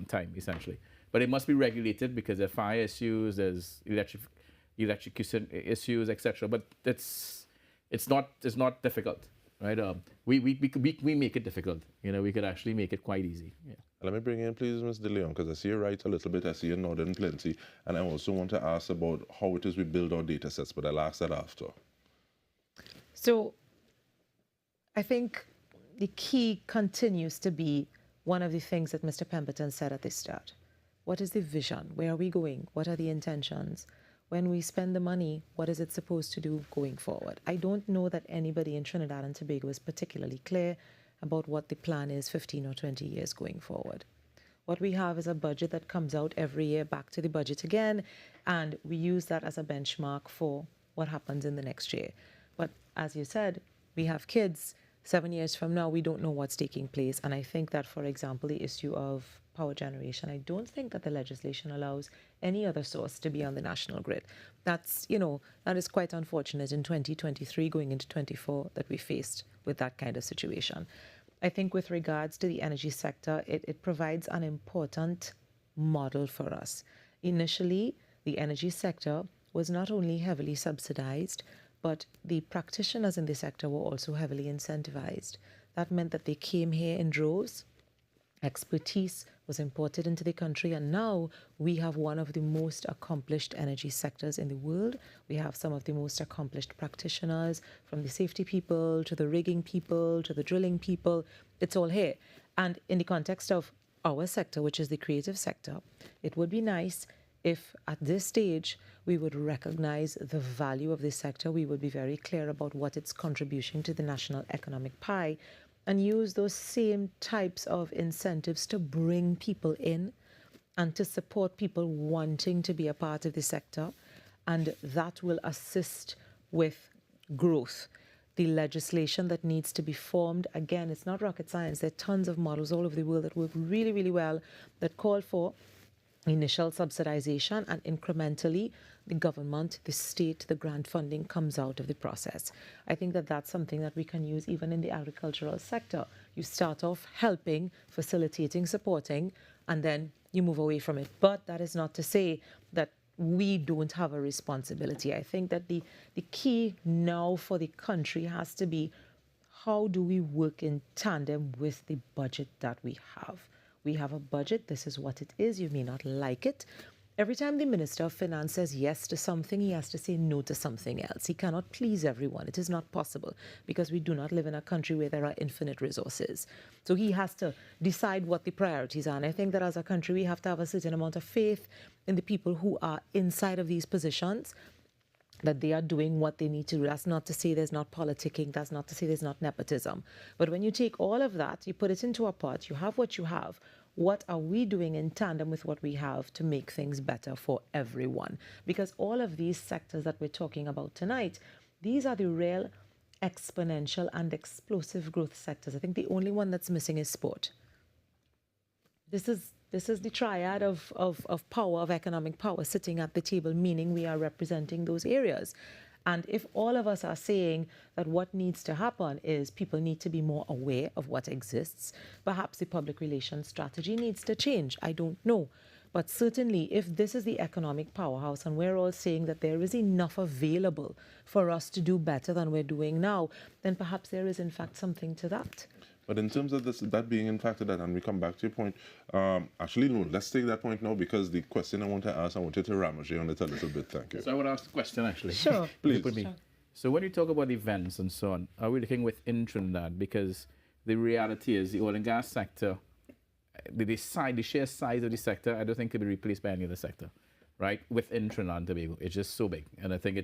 time, essentially. But it must be regulated, because there are fire issues, there's electrocution issues, etc. But it's not difficult. Right, we make it difficult. We could actually make it quite easy. Yeah. Let me bring in, please, Ms. De Leon, because I see you write a little bit, I see you nodding plenty, and I also want to ask about how it is we build our data sets, but I'll ask that after. So I think the key continues to be one of the things that Mr. Pemberton said at the start. What is the vision? Where are we going? What are the intentions? When we spend the money, what is it supposed to do going forward? I don't know that anybody in Trinidad and Tobago is particularly clear about what the plan is 15 or 20 years going forward. What we have is a budget that comes out every year back to the budget again, and we use that as a benchmark for what happens in the next year. But as you said, we have kids. 7 years from now, we don't know what's taking place. And I think that, for example, the issue of power generation, I don't think that the legislation allows any other source to be on the national grid. That's, that is quite unfortunate in 2023 going into 24 that we faced with that kind of situation. I think with regards to the energy sector, it provides an important model for us. Initially, the energy sector was not only heavily subsidized, but the practitioners in the sector were also heavily incentivized. That meant that they came here in droves. Expertise was imported into the country, and now we have one of the most accomplished energy sectors in the world. We have some of the most accomplished practitioners, from the safety people to the rigging people to the drilling people. It's all here. And in the context of our sector, which is the creative sector, it would be nice if at this stage we would recognize the value of this sector. We would be very clear about what its contribution to the national economic pie, and use those same types of incentives to bring people in and to support people wanting to be a part of the sector. And that will assist with growth. The legislation that needs to be formed, again, it's not rocket science. There are tons of models all over the world that work really, really well, that call for initial subsidization, and incrementally the government, the state, the grant funding comes out of the process. I think that that's something that we can use even in the agricultural sector. You start off helping, facilitating, supporting, and then you move away from it. But that is not to say that we don't have a responsibility. I think that the key now for the country has to be, how do we work in tandem with the budget that we have? We have a budget. This is what it is. You may not like it. Every time the Minister of Finance says yes to something, he has to say no to something else. He cannot please everyone. It is not possible, because we do not live in a country where there are infinite resources. So he has to decide what the priorities are. And I think that as a country, we have to have a certain amount of faith in the people who are inside of these positions, that they are doing what they need to do. That's not to say there's not politicking. That's not to say there's not nepotism. But when you take all of that, you put it into a pot, you have what you have. What are we doing in tandem with what we have to make things better for everyone? Because all of these sectors that we're talking about tonight, these are the real exponential and explosive growth sectors. I think the only one that's missing is sport. This is the triad of power, of economic power, sitting at the table, meaning we are representing those areas. And if all of us are saying that what needs to happen is people need to be more aware of what exists, perhaps the public relations strategy needs to change. I don't know. But certainly, if this is the economic powerhouse and we're all saying that there is enough available for us to do better than we're doing now, then perhaps there is in fact something to that. But in terms of that being in fact that, and we come back to your point, actually, no, let's take that point now, because the question I want to ask, I wanted to ramage on it a little bit. Thank you. So I would ask the question, actually. Sure. Please. Sure. So when you talk about events and so on, are we looking within Trinidad? Because the reality is the oil and gas sector, the sheer size of the sector, I don't think could be replaced by any other sector, right? Within Trinidad and Tobago. It's just so big. And I think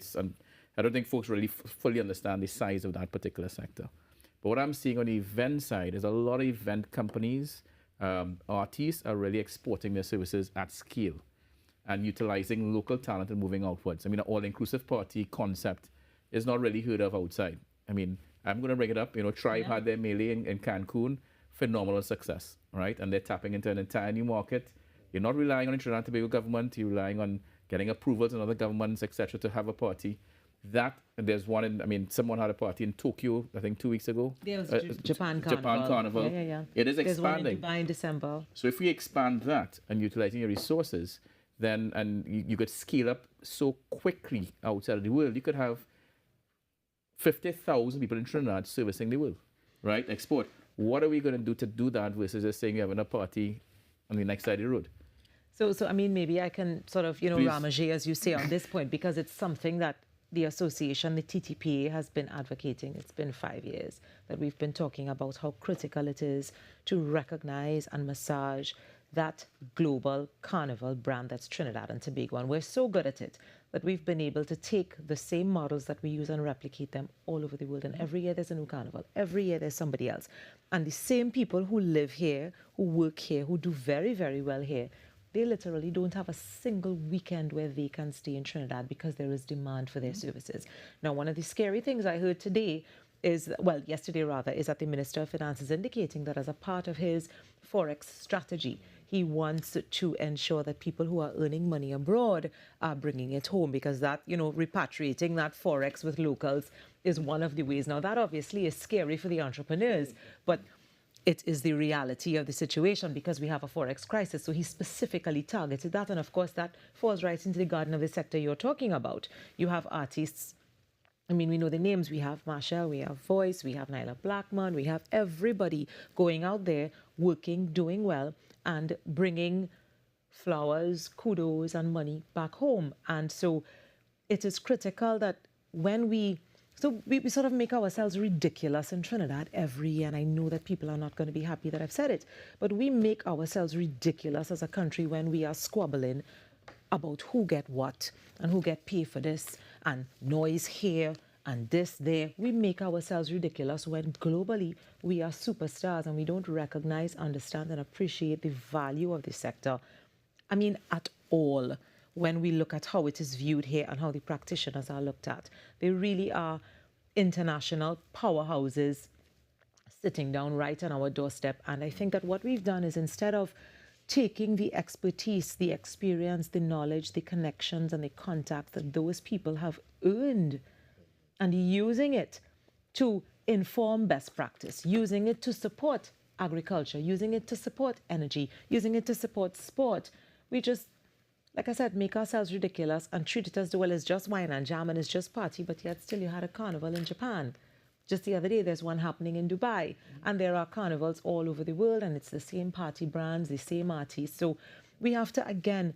I don't think folks really fully understand the size of that particular sector. But what I'm seeing on the event side is a lot of event companies, artists are really exporting their services at scale and utilizing local talent and moving outwards. I mean, an all-inclusive party concept is not really heard of outside. I mean, I'm going to bring it up. Tribe had their melee in Cancun, phenomenal success, right? And they're tapping into an entire new market. You're not relying on the Trinidad and Tobago government. You're relying on getting approvals in other governments, etc., to have a party. There's one someone had a party in Tokyo, I think 2 weeks ago. There was Japan Carnival. Japan Carnival. Yeah. It is There's expanding. one in Dubai in December. So if we expand that and utilizing your resources, then you could scale up so quickly outside of the world. You could have 50,000 people in Trinidad servicing the world, right? Export. What are we going to do that versus just saying you're having a party on the next side of the road? So maybe I can sort of, ramage, as you say, on this point, because it's something that the association, the TTPA, has been advocating. It's been 5 years that we've been talking about how critical it is to recognize and massage that global carnival brand that's Trinidad and Tobago. And we're so good at it that we've been able to take the same models that we use and replicate them all over the world. And every year there's a new carnival. Every year there's somebody else. And the same people who live here, who work here, who do very, very well here, they literally don't have a single weekend where they can stay in Trinidad because there is demand for their services. Now, one of the scary things I heard today is, well, yesterday rather, is that the Minister of Finance is indicating that as a part of his Forex strategy, he wants to ensure that people who are earning money abroad are bringing it home, because that, repatriating that Forex with locals is one of the ways. Now, that obviously is scary for the entrepreneurs, but it is the reality of the situation because we have a Forex crisis. So he specifically targeted that. And of course, that falls right into the garden of the sector you're talking about. You have artists. I mean, we know the names. We have Marshall, we have Voice, we have Nyla Blackman, we have everybody going out there, working, doing well, and bringing flowers, kudos, and money back home. And so it is critical that when we sort of make ourselves ridiculous in Trinidad every year, and I know that people are not going to be happy that I've said it, but we make ourselves ridiculous as a country when we are squabbling about who get what and who get paid for this, and noise here and this there. We make ourselves ridiculous when globally we are superstars and we don't recognize, understand, and appreciate the value of the sector. I mean, at all. When we look at how it is viewed here and how the practitioners are looked at. They really are international powerhouses sitting down right on our doorstep. And I think that what we've done is, instead of taking the expertise, the experience, the knowledge, the connections, and the contacts that those people have earned, and using it to inform best practice, using it to support agriculture, using it to support energy, using it to support sport, we just, like I said, make ourselves ridiculous and treat it as though, well, it's just wine and jam and it's just party, but yet still you had a carnival in Japan. Just the other day, there's one happening in Dubai, and there are carnivals all over the world, and it's the same party brands, the same artists. So we have to, again,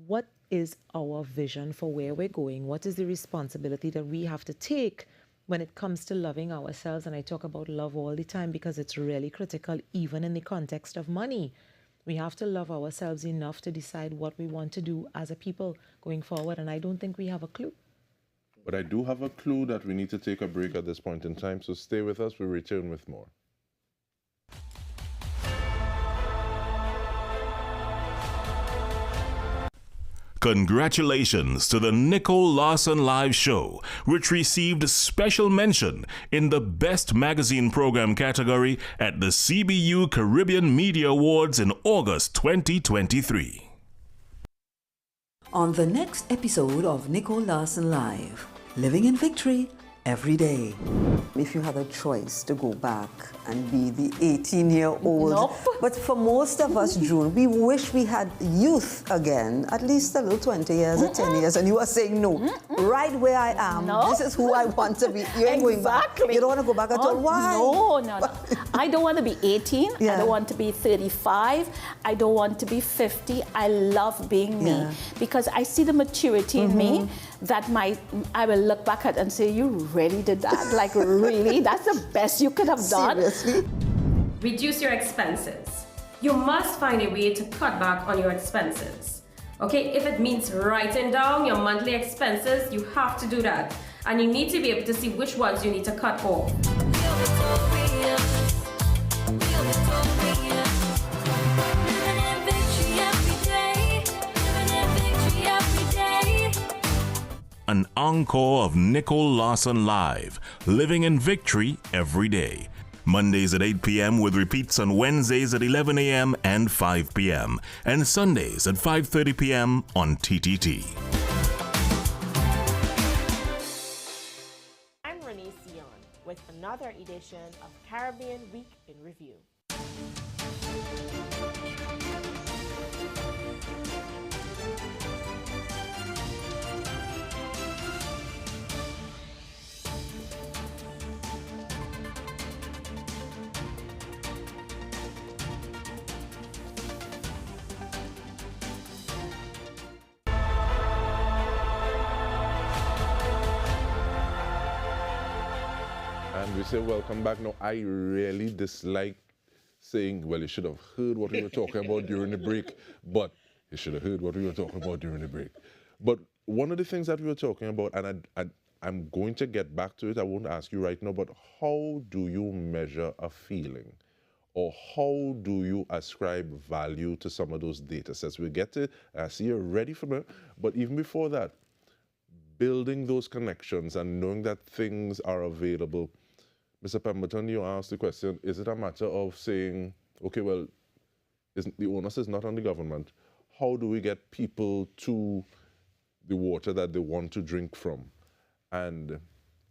what is our vision for where we're going? What is the responsibility that we have to take when it comes to loving ourselves? And I talk about love all the time because it's really critical, even in the context of money. We have to love ourselves enough to decide what we want to do as a people going forward, and I don't think we have a clue. But I do have a clue that we need to take a break at this point in time, so stay with us. We'll return with more. Congratulations to the Nicole Larson Live Show, which received special mention in the Best Magazine Program category at the CBU Caribbean Media Awards in August 2023. On the next episode of Nicole Larson Live, living in victory every day. If you had a choice to go back and be the 18-year-old, Nope. But for most of us, June, we wish we had youth again, at least a little 20 years or 10 years, and you are saying, no, right where I am, this is who I want to be. You ain't going back. You don't want to go back at all. Why? No. I don't want to be 18. I don't want to be 35. I don't want to be 50. I love being me because I see the maturity in me that I will look back at and say, you really did that? Like, really? That's the best you could have done? Seriously? Reduce your expenses. You must find a way to cut back on your expenses. Okay, if it means writing down your monthly expenses, you have to do that. And you need to be able to see which ones you need to cut off. An encore of Nicole Larson Live, living in victory every day. Mondays at 8 p.m. with repeats on Wednesdays at 11 a.m. and 5 p.m. and Sundays at 5:30 p.m. on TTT. I'm Renee Sion with another edition of Caribbean Week in Review. And we say welcome back. Now, I really dislike saying, well, you should have heard what we were talking about during the break, but you should have heard what we were talking about during the break. But one of the things that we were talking about, and I'm going to get back to it, I won't ask you right now, but how do you measure a feeling? Or how do you ascribe value to some of those data sets? We'll get to it. I see you're ready for it. But even before that, building those connections and knowing that things are available. Mr. Pemberton, you asked the question, is it a matter of saying, okay, well, the onus is not on the government. How do we get people to the water that they want to drink from? And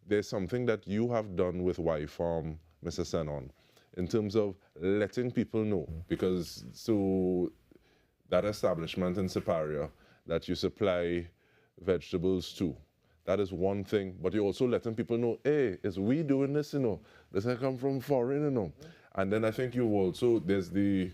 there's something that you have done with Y-Farm, Mr. Senon, in terms of letting people know, because so that establishment in Superior that you supply vegetables to, that is one thing, but you're also letting people know, hey, is we doing this, this I come from foreign, And then I think you also, there's the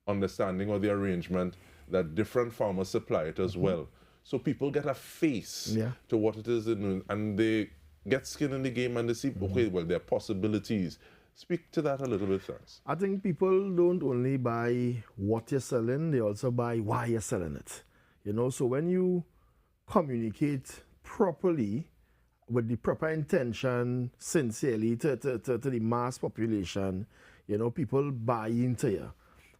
understanding or the arrangement that different farmers supply it as well. So people get a face to what it is, and they get skin in the game and they see, okay, well, there are possibilities. Speak to that a little bit, thanks. I think people don't only buy what you're selling, they also buy why you're selling it. So when you communicate properly with the proper intention, sincerely to the mass population, people buy into you.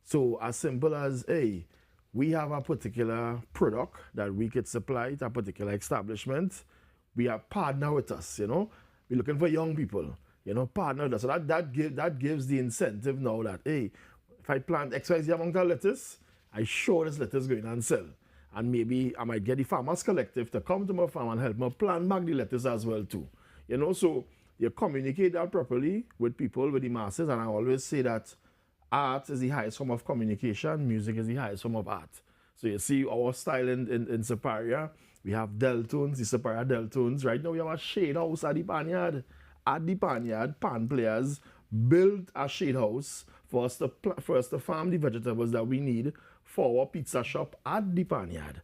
So as simple as, hey, we have a particular product that we could supply to a particular establishment. We are partner with us, We're looking for young people. Partner with us. So that gives the incentive now that, hey, if I plant XYZ amount of lettuce, I sure this lettuce going and sell. And maybe I might get the Farmers Collective to come to my farm and help me plant back the lettuce as well too. So you communicate that properly with people, with the masses, and I always say that art is the highest form of communication, music is the highest form of art. So you see our style in Superior, we have Deltones, the Superior Deltones. Right now we have a shade house at the Panyard. At the Panyard, pan players built a shade house for us to farm the vegetables that we need for our pizza shop at the Panyard,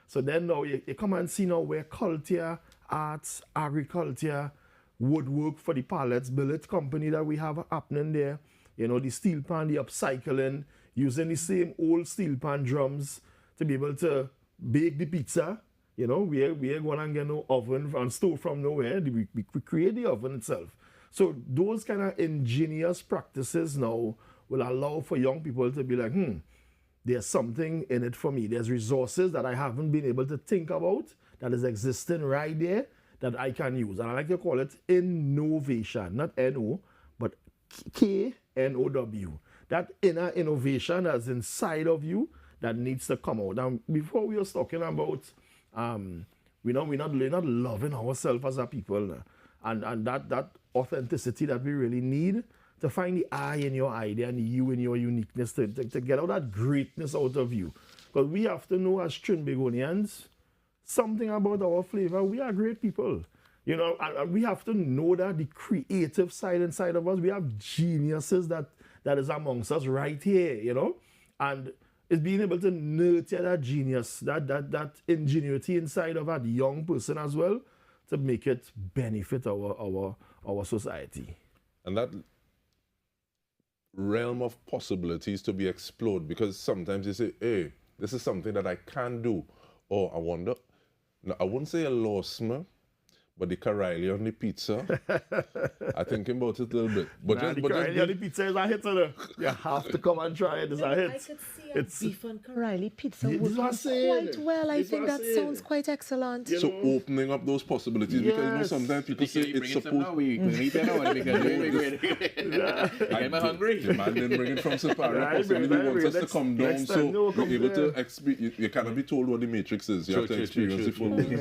So then now you come and see now where culture, arts, agriculture, woodwork for the pallets, billet company that we have happening there, the steel pan, the upcycling, using the same old steel pan drums to be able to bake the pizza. We are going to get no oven and stove from nowhere. We create the oven itself. So those kind of ingenious practices now will allow for young people to be like, there's something in it for me. There's resources that I haven't been able to think about that is existing right there that I can use. And I like to call it innovation, not N-O, but K-N-O-W. That inner innovation that's inside of you that needs to come out. Now, before we were talking about, we're not loving ourselves as a people. And that authenticity that we really need to find the I in your idea and the you in your uniqueness to get out that greatness out of you. Because we have to know as Trinbagonians something about our flavor. We are great people. And we have to know that the creative side inside of us, we have geniuses that is amongst us right here, And it's being able to nurture that genius, that ingenuity inside of that young person as well to make it benefit our society. And that realm of possibilities to be explored, because sometimes you say, hey, this is something that I can do. Or I wonder, no, I wouldn't say a loss, but the Carrilli on the pizza, I think about it a little bit. But the Carrilli on the pizza is a hit, you have to come and try it. It's a hit. I could see a beef on Carrilli pizza would go quite well. I think that sounds quite excellent. So opening up those possibilities, because sometimes people say it's supposed. I'm hungry. The man didn't bring it from Superior. Possibly he wants us to come down, so we're able to experience. You cannot be told what the matrix is. You have to experience it fully.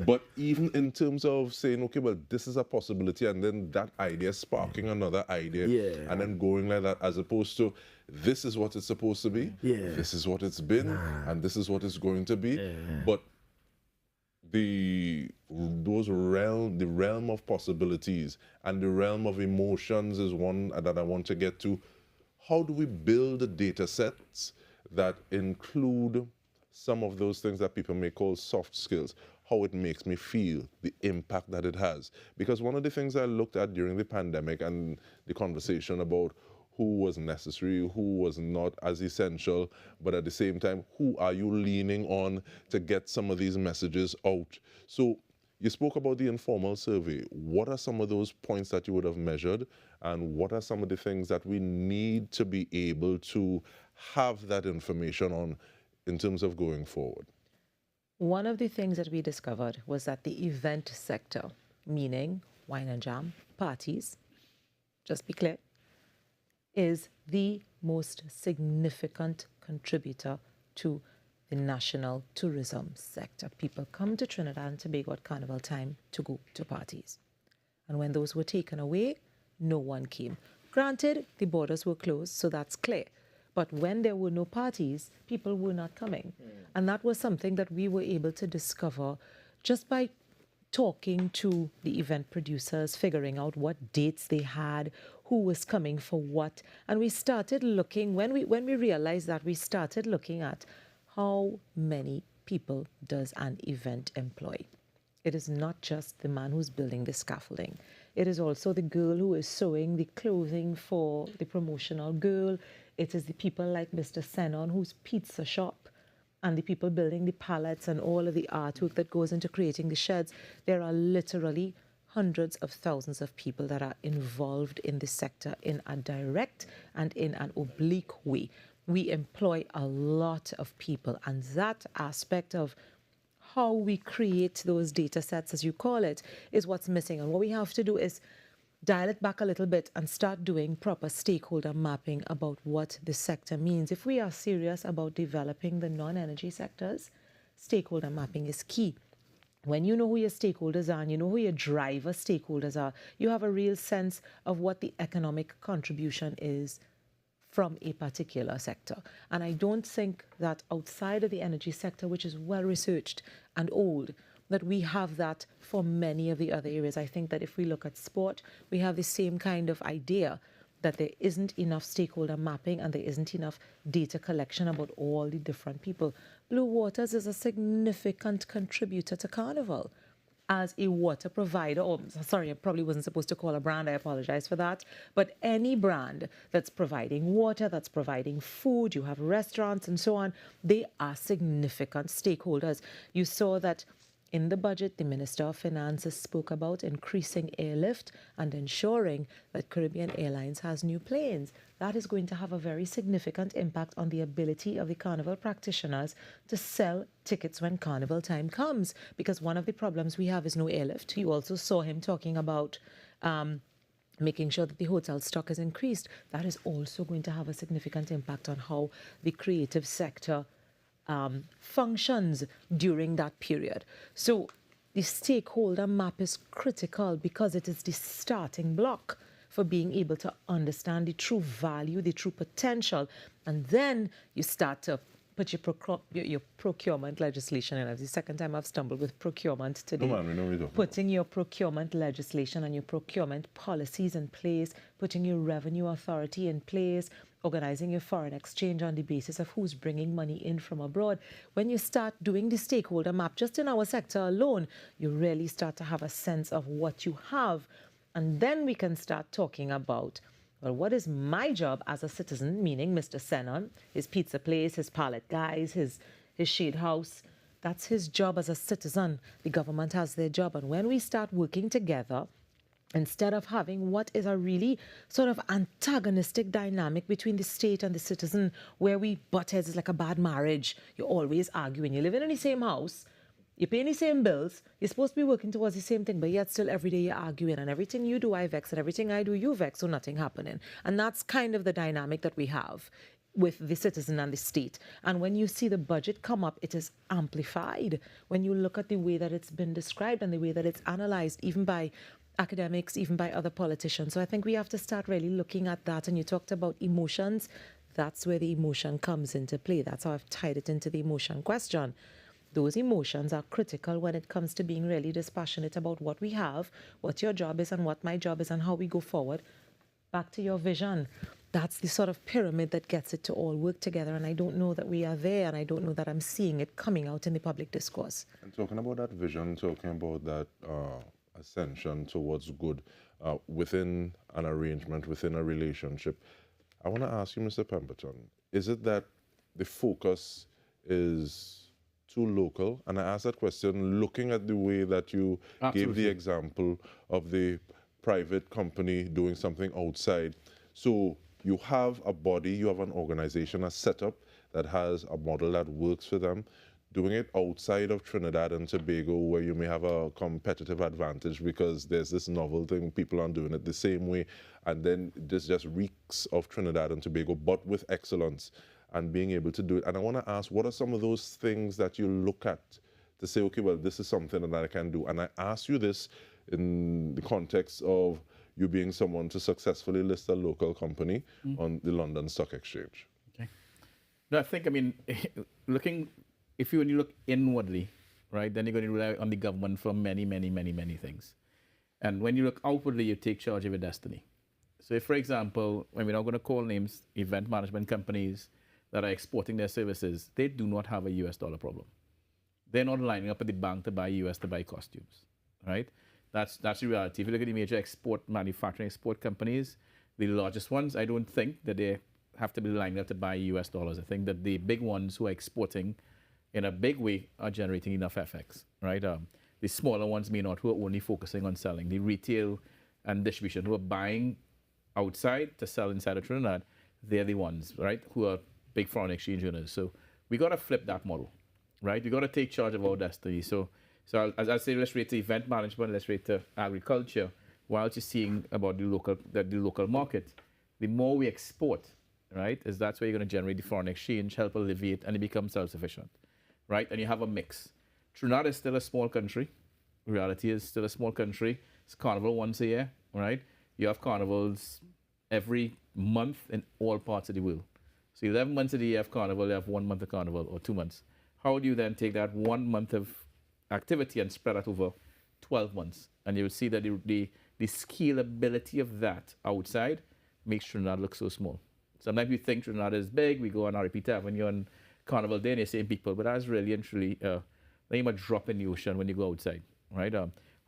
But even in terms of saying, okay, well, this is a possibility, and then that idea sparking another idea, and then going like that, as opposed to this is what it's supposed to be, this is what it's been, and this is what it's going to be. But the realm of possibilities and the realm of emotions is one that I want to get to. How do we build the data sets that include some of those things that people may call soft skills? How it makes me feel, the impact that it has. Because one of the things I looked at during the pandemic and the conversation about who was necessary, who was not as essential, but at the same time, who are you leaning on to get some of these messages out? So you spoke about the informal survey. What are some of those points that you would have measured, and what are some of the things that we need to be able to have that information on in terms of going forward? One of the things that we discovered was that the event sector, meaning wine and jam, parties, just be clear, is the most significant contributor to the national tourism sector. People come to Trinidad and Tobago at Carnival time to go to parties. And when those were taken away, no one came. Granted, the borders were closed, so that's clear. But when there were no parties, people were not coming. And that was something that we were able to discover just by talking to the event producers, figuring out what dates they had, who was coming for what. And we started looking, when we realized that, we started looking at how many people does an event employ. It is not just the man who's building the scaffolding. It is also the girl who is sewing the clothing for the promotional girl. It is the people like Mr. Senon, whose pizza shop, and the people building the pallets and all of the artwork that goes into creating the sheds. There are literally hundreds of thousands of people that are involved in the sector in a direct and in an oblique way. We employ a lot of people, and that aspect of how we create those data sets, as you call it, is what's missing. And what we have to do is dial it back a little bit and start doing proper stakeholder mapping about what the sector means. If we are serious about developing the non-energy sectors, stakeholder mapping is key. When you know who your stakeholders are and you know who your driver stakeholders are, you have a real sense of what the economic contribution is from a particular sector. And I don't think that outside of the energy sector, which is well researched and old, that we have that for many of the other areas. I think that if we look at sport, we have the same kind of idea that there isn't enough stakeholder mapping and there isn't enough data collection about all the different people. Blue Waters is a significant contributor to Carnival as a water provider. Oh, sorry, I probably wasn't supposed to call a brand. I apologize for that. But any brand that's providing water, that's providing food, you have restaurants and so on, they are significant stakeholders. You saw that in the budget, the Minister of Finance spoke about increasing airlift and ensuring that Caribbean Airlines has new planes. That is going to have a very significant impact on the ability of the Carnival practitioners to sell tickets when Carnival time comes, because one of the problems we have is no airlift. You also saw him talking about making sure that the hotel stock is increased. That is also going to have a significant impact on how the creative sector functions during that period. So the stakeholder map is critical because it is the starting block for being able to understand the true value, the true potential, and then you start to put your procurement legislation in. That's the second time I've stumbled with procurement today. No, man, we know we don't. Putting your procurement legislation and your procurement policies in place, putting your revenue authority in place, organizing your foreign exchange on the basis of who's bringing money in from abroad. When you start doing the stakeholder map, just in our sector alone, you really start to have a sense of what you have. And then we can start talking about, well, what is my job as a citizen, meaning Mr. Senon, his pizza place, his pallet guys, his shade house. That's his job as a citizen. The government has their job. And when we start working together, instead of having what is a really sort of antagonistic dynamic between the state and the citizen, where we butt heads, is like a bad marriage. You're always arguing. You're living in the same house. You're paying the same bills. You're supposed to be working towards the same thing, but yet still every day you're arguing. And everything you do, I vex. And everything I do, you vex. So nothing happening. And that's kind of the dynamic that we have with the citizen and the state. And when you see the budget come up, it is amplified. When you look at the way that it's been described and the way that it's analyzed, even by academics, even by other politicians. So I think we have to start really looking at that. And you talked about emotions. That's where the emotion comes into play. That's how I've tied it into the emotion question. Those emotions are critical when it comes to being really dispassionate about what we have, what your job is and what my job is and how we go forward. Back to your vision. That's the sort of pyramid that gets it to all work together. And I don't know that we are there, and I don't know that I'm seeing it coming out in the public discourse. And talking about that vision, talking about that ascension towards good within an arrangement, within a relationship, I want to ask you, Mr. Pemberton, is it that the focus is too local? And I ask that question looking at the way that you gave the example of the private company doing something outside. So you have a body, you have an organization, a setup that has a model that works for them. Doing it outside of Trinidad and Tobago, where you may have a competitive advantage because there's this novel thing, people aren't doing it the same way, and then this just reeks of Trinidad and Tobago, but with excellence and being able to do it. And I want to ask, what are some of those things that you look at to say, okay, well, this is something that I can do? And I ask you this in the context of you being someone to successfully list a local company on the London Stock Exchange. Okay. No, I think, I mean, if you look inwardly, right, then you're going to rely on the government for many, many, many, many things. And when you look outwardly, you take charge of your destiny. So if, for example, when we're not going to call names, event management companies that are exporting their services, they do not have a US dollar problem. They're not lining up at the bank to buy US to buy costumes, right? That's the reality. If you look at the major manufacturing export companies, the largest ones, I don't think that they have to be lining up to buy US dollars. I think that the big ones who are exporting in a big way are generating enough FX, right? The smaller ones may not, who are only focusing on selling. The retail and distribution who are buying outside to sell inside of Trinidad, they're the ones, right, who are big foreign exchange earners. So we got to flip that model, right? We got to take charge of our destiny. So as I say, let's rate to event management, let's rate to agriculture, while you're seeing about the local market. The more we export, right, is that's where you're going to generate the foreign exchange, help alleviate, and it becomes self-sufficient. Right, and you have a mix. Trinidad is still a small country. Reality is still a small country. It's carnival once a year, right? You have carnivals every month in all parts of the world. So 11 months of the year you have carnival, you have 1 month of carnival, or 2 months. How do you then take that 1 month of activity and spread that over 12 months? And you will see that the scalability of that outside makes Trinidad look so small. Sometimes we think Trinidad is big, we go on RP Avenue and Carnival Day and you're seeing people, but that's really and truly a drop in the ocean when you go outside, right?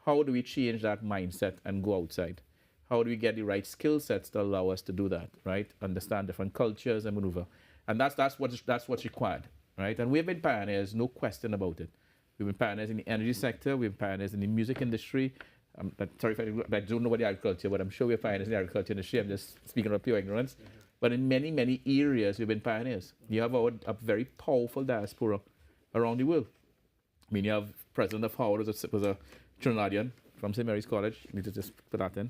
How do we change that mindset and go outside? How do we get the right skill sets to allow us to do that, right? Understand different cultures and maneuver. And that's what's required, right? And we've been pioneers, no question about it. We've been pioneers in the energy sector, we've been pioneers in the music industry. Sorry if I don't know about the agriculture, but I'm sure we're pioneers in the agriculture industry. I'm just speaking of pure ignorance. But in many, many areas, we've been pioneers. You have a very powerful diaspora around the world. I mean, you have President of Howard was a Trinidadian from St. Mary's College. I need to just put that in.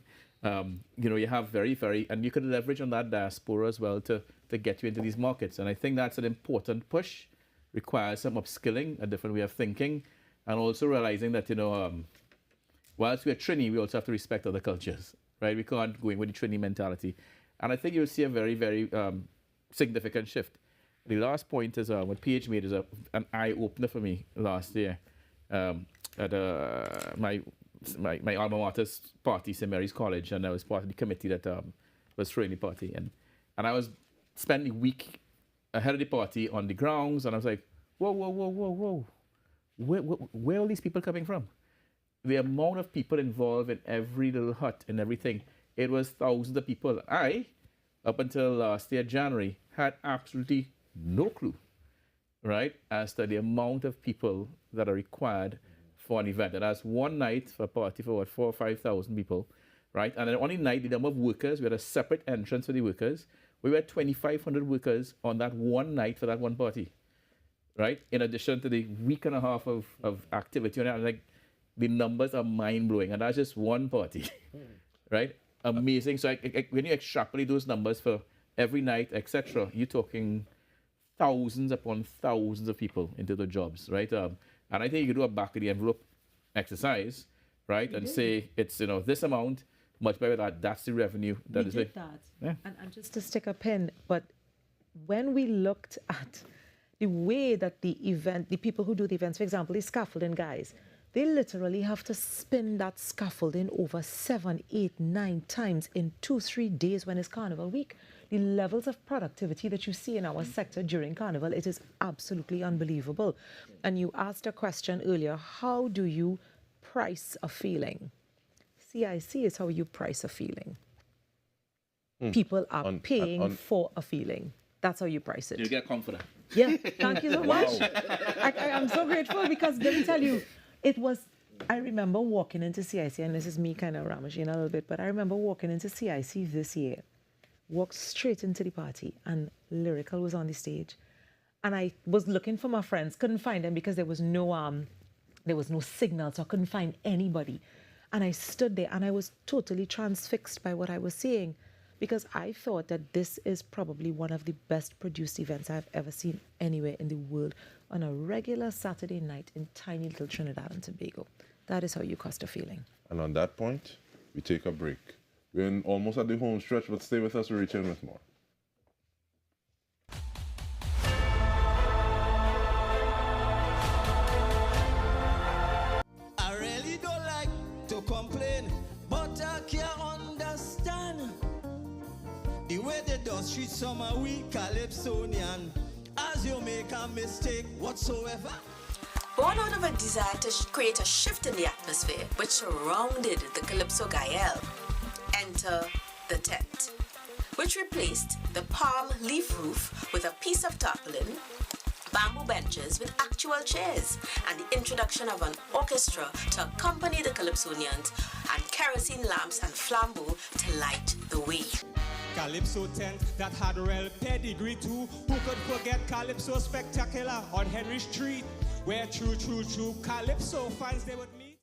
You have very, very, and you could leverage on that diaspora as well to get you into these markets. And I think that's an important push. Requires some upskilling, a different way of thinking, and also realizing that, whilst we're Trini, we also have to respect other cultures, right? We can't go in with the Trini mentality. And I think you'll see a very, very significant shift. The last point is what PH made is an eye-opener for me last year at my alma mater's party, St. Mary's College, and I was part of the committee that was throwing the party. And I was spending the week ahead of the party on the grounds, and I was like, whoa. Where are all these people coming from? The amount of people involved in every little hut and everything. It was thousands of people. I, up until last year, January, had absolutely no clue, right, as to the amount of people that are required for an event. And that's one night for a party for 4,000 or 5,000 people, right? And then on the night, the number of workers, we had a separate entrance for the workers. We were 2,500 workers on that one night for that one party, right? In addition to the week and a half of activity. And like, the numbers are mind-blowing. And that's just one party, right? Amazing. So when you extrapolate those numbers for every night, etc., you're talking thousands upon thousands of people into the jobs, right? And I think you could do a back of the envelope exercise, right? And say it's this amount, multiply by that. That's the revenue that is it. Yeah. And just to stick a pin, but when we looked at the way that the people who do the events, for example, the scaffolding guys, they literally have to spin that scaffolding over 7, 8, 9 times in 2-3 days when it's Carnival week. The levels of productivity that you see in our sector during Carnival, it is absolutely unbelievable. And you asked a question earlier, how do you price a feeling? CIC is how you price a feeling. People are paying for a feeling. That's how you price it. You get confident. Yeah, thank you so much. I'm so grateful because let me tell you, I remember walking into CIC, and this is me kind of ramaging a little bit, but I remember walking into CIC this year, walked straight into the party, and Lyrical was on the stage. And I was looking for my friends, couldn't find them because there was no signal, so I couldn't find anybody. And I stood there and I was totally transfixed by what I was seeing, because I thought that this is probably one of the best produced events I've ever seen anywhere in the world on a regular Saturday night in tiny little Trinidad and Tobago. That is how you cost a feeling. And on that point, we take a break. We're almost at the home stretch, but stay with us, we'll return with more. I really don't like to complain, but I can't understand the way they does treat some of we Calypsonian. As you make a mistake whatsoever. Born out of a desire to create a shift in the atmosphere which surrounded the Calypso Gael, enter the tent, which replaced the palm leaf roof with a piece of tarpaulin, bamboo benches with actual chairs, and the introduction of an orchestra to accompany the Calypsonians, and kerosene lamps and flambeaux to light the way. Calypso tent that had real pedigree too. Who could forget Calypso Spectacular on Henry Street, where true Calypso fans they would meet?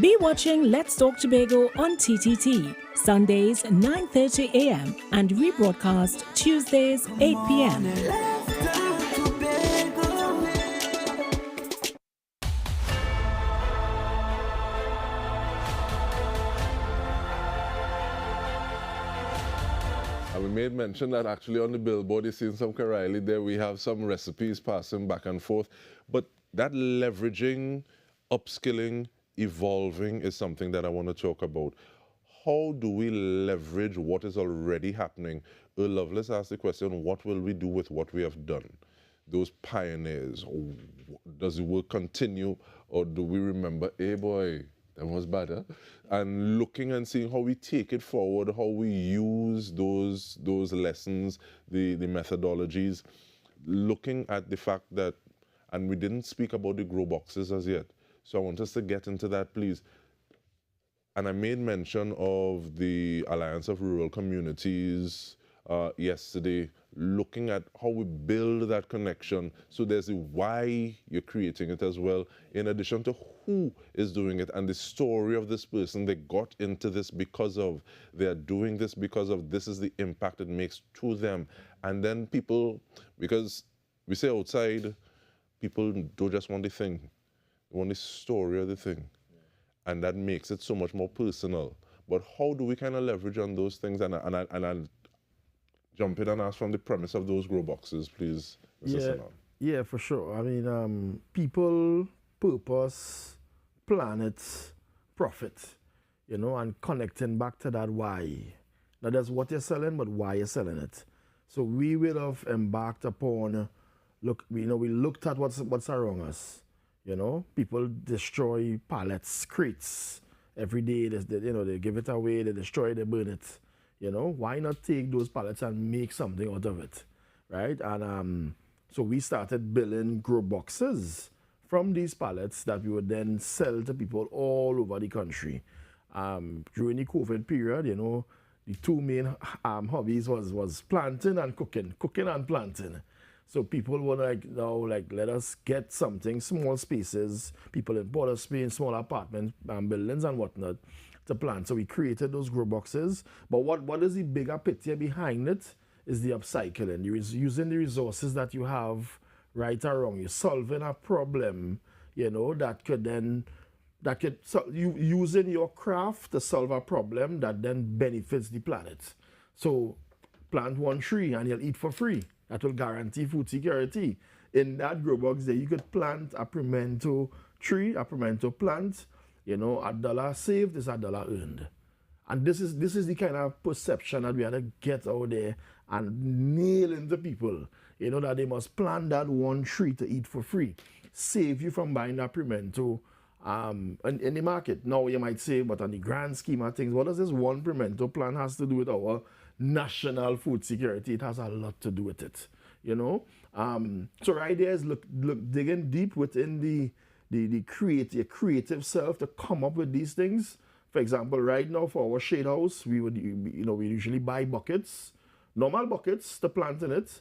Be watching Let's Talk Tobago on TTT, Sundays 9:30 a.m. and rebroadcast Tuesdays 8 p.m. We made mention that actually on the billboard, you've seen some Karaili there. We have some recipes passing back and forth. But that leveraging, upskilling, evolving is something that I want to talk about. How do we leverage what is already happening? Earl Lovelace asked the question, what will we do with what we have done? Those pioneers, does the work continue, or do we remember, hey boy, that was better? And looking and seeing how we take it forward, how we use those lessons, the methodologies, looking at the fact that, and we didn't speak about the grow boxes as yet. So I want us to get into that, please. And I made mention of the Alliance of Rural Communities yesterday, looking at how we build that connection. So there's the why you're creating it as well, in addition to who is doing it and the story of this person. They got into this because of, they're doing this because of, this is the impact it makes to them. And then people, because we say outside, people don't just want the thing, they want the story of the thing. And that makes it so much more personal. But how do we kind of leverage on those things? And I'll jump in and ask from the premise of those grow boxes, please, Mr. Sanan. Yeah, for sure. I mean, people, purpose, planet, profit, you know, and connecting back to that why. Not just what you're selling, but why you're selling it. So we would have embarked upon, we looked at what's around us. You know, people destroy pallets, crates every day. They give it away, they destroy, they burn it. You know, why not take those pallets and make something out of it, right? And so we started building grow boxes from these pallets that we would then sell to people all over the country. During the COVID period, you know, the two main hobbies was planting and cooking and planting. So people were let us get something, small spaces, people in Port of Spain, small apartment buildings and whatnot to plant. So we created those grow boxes. But what is the bigger picture behind it is the upcycling. You're using the resources that you have right around you, solving a problem, you know, using your craft to solve a problem that then benefits the planet. So plant one tree and you'll eat for free. That will guarantee food security. In that grow box there, you could plant a pimento tree, a pimento plant, you know, $1 saved is $1 earned. And this is the kind of perception that we have to get out there and nail into people, you know, that they must plant that one tree to eat for free. Save you from buying that pimento in the market. Now you might say, but on the grand scheme of things, what does this one pimento plan has to do with our national food security? It has a lot to do with it, you know. So our idea is look digging deep within the creative self to come up with these things. For example, right now for our shade house, we usually buy buckets, normal buckets to plant in it.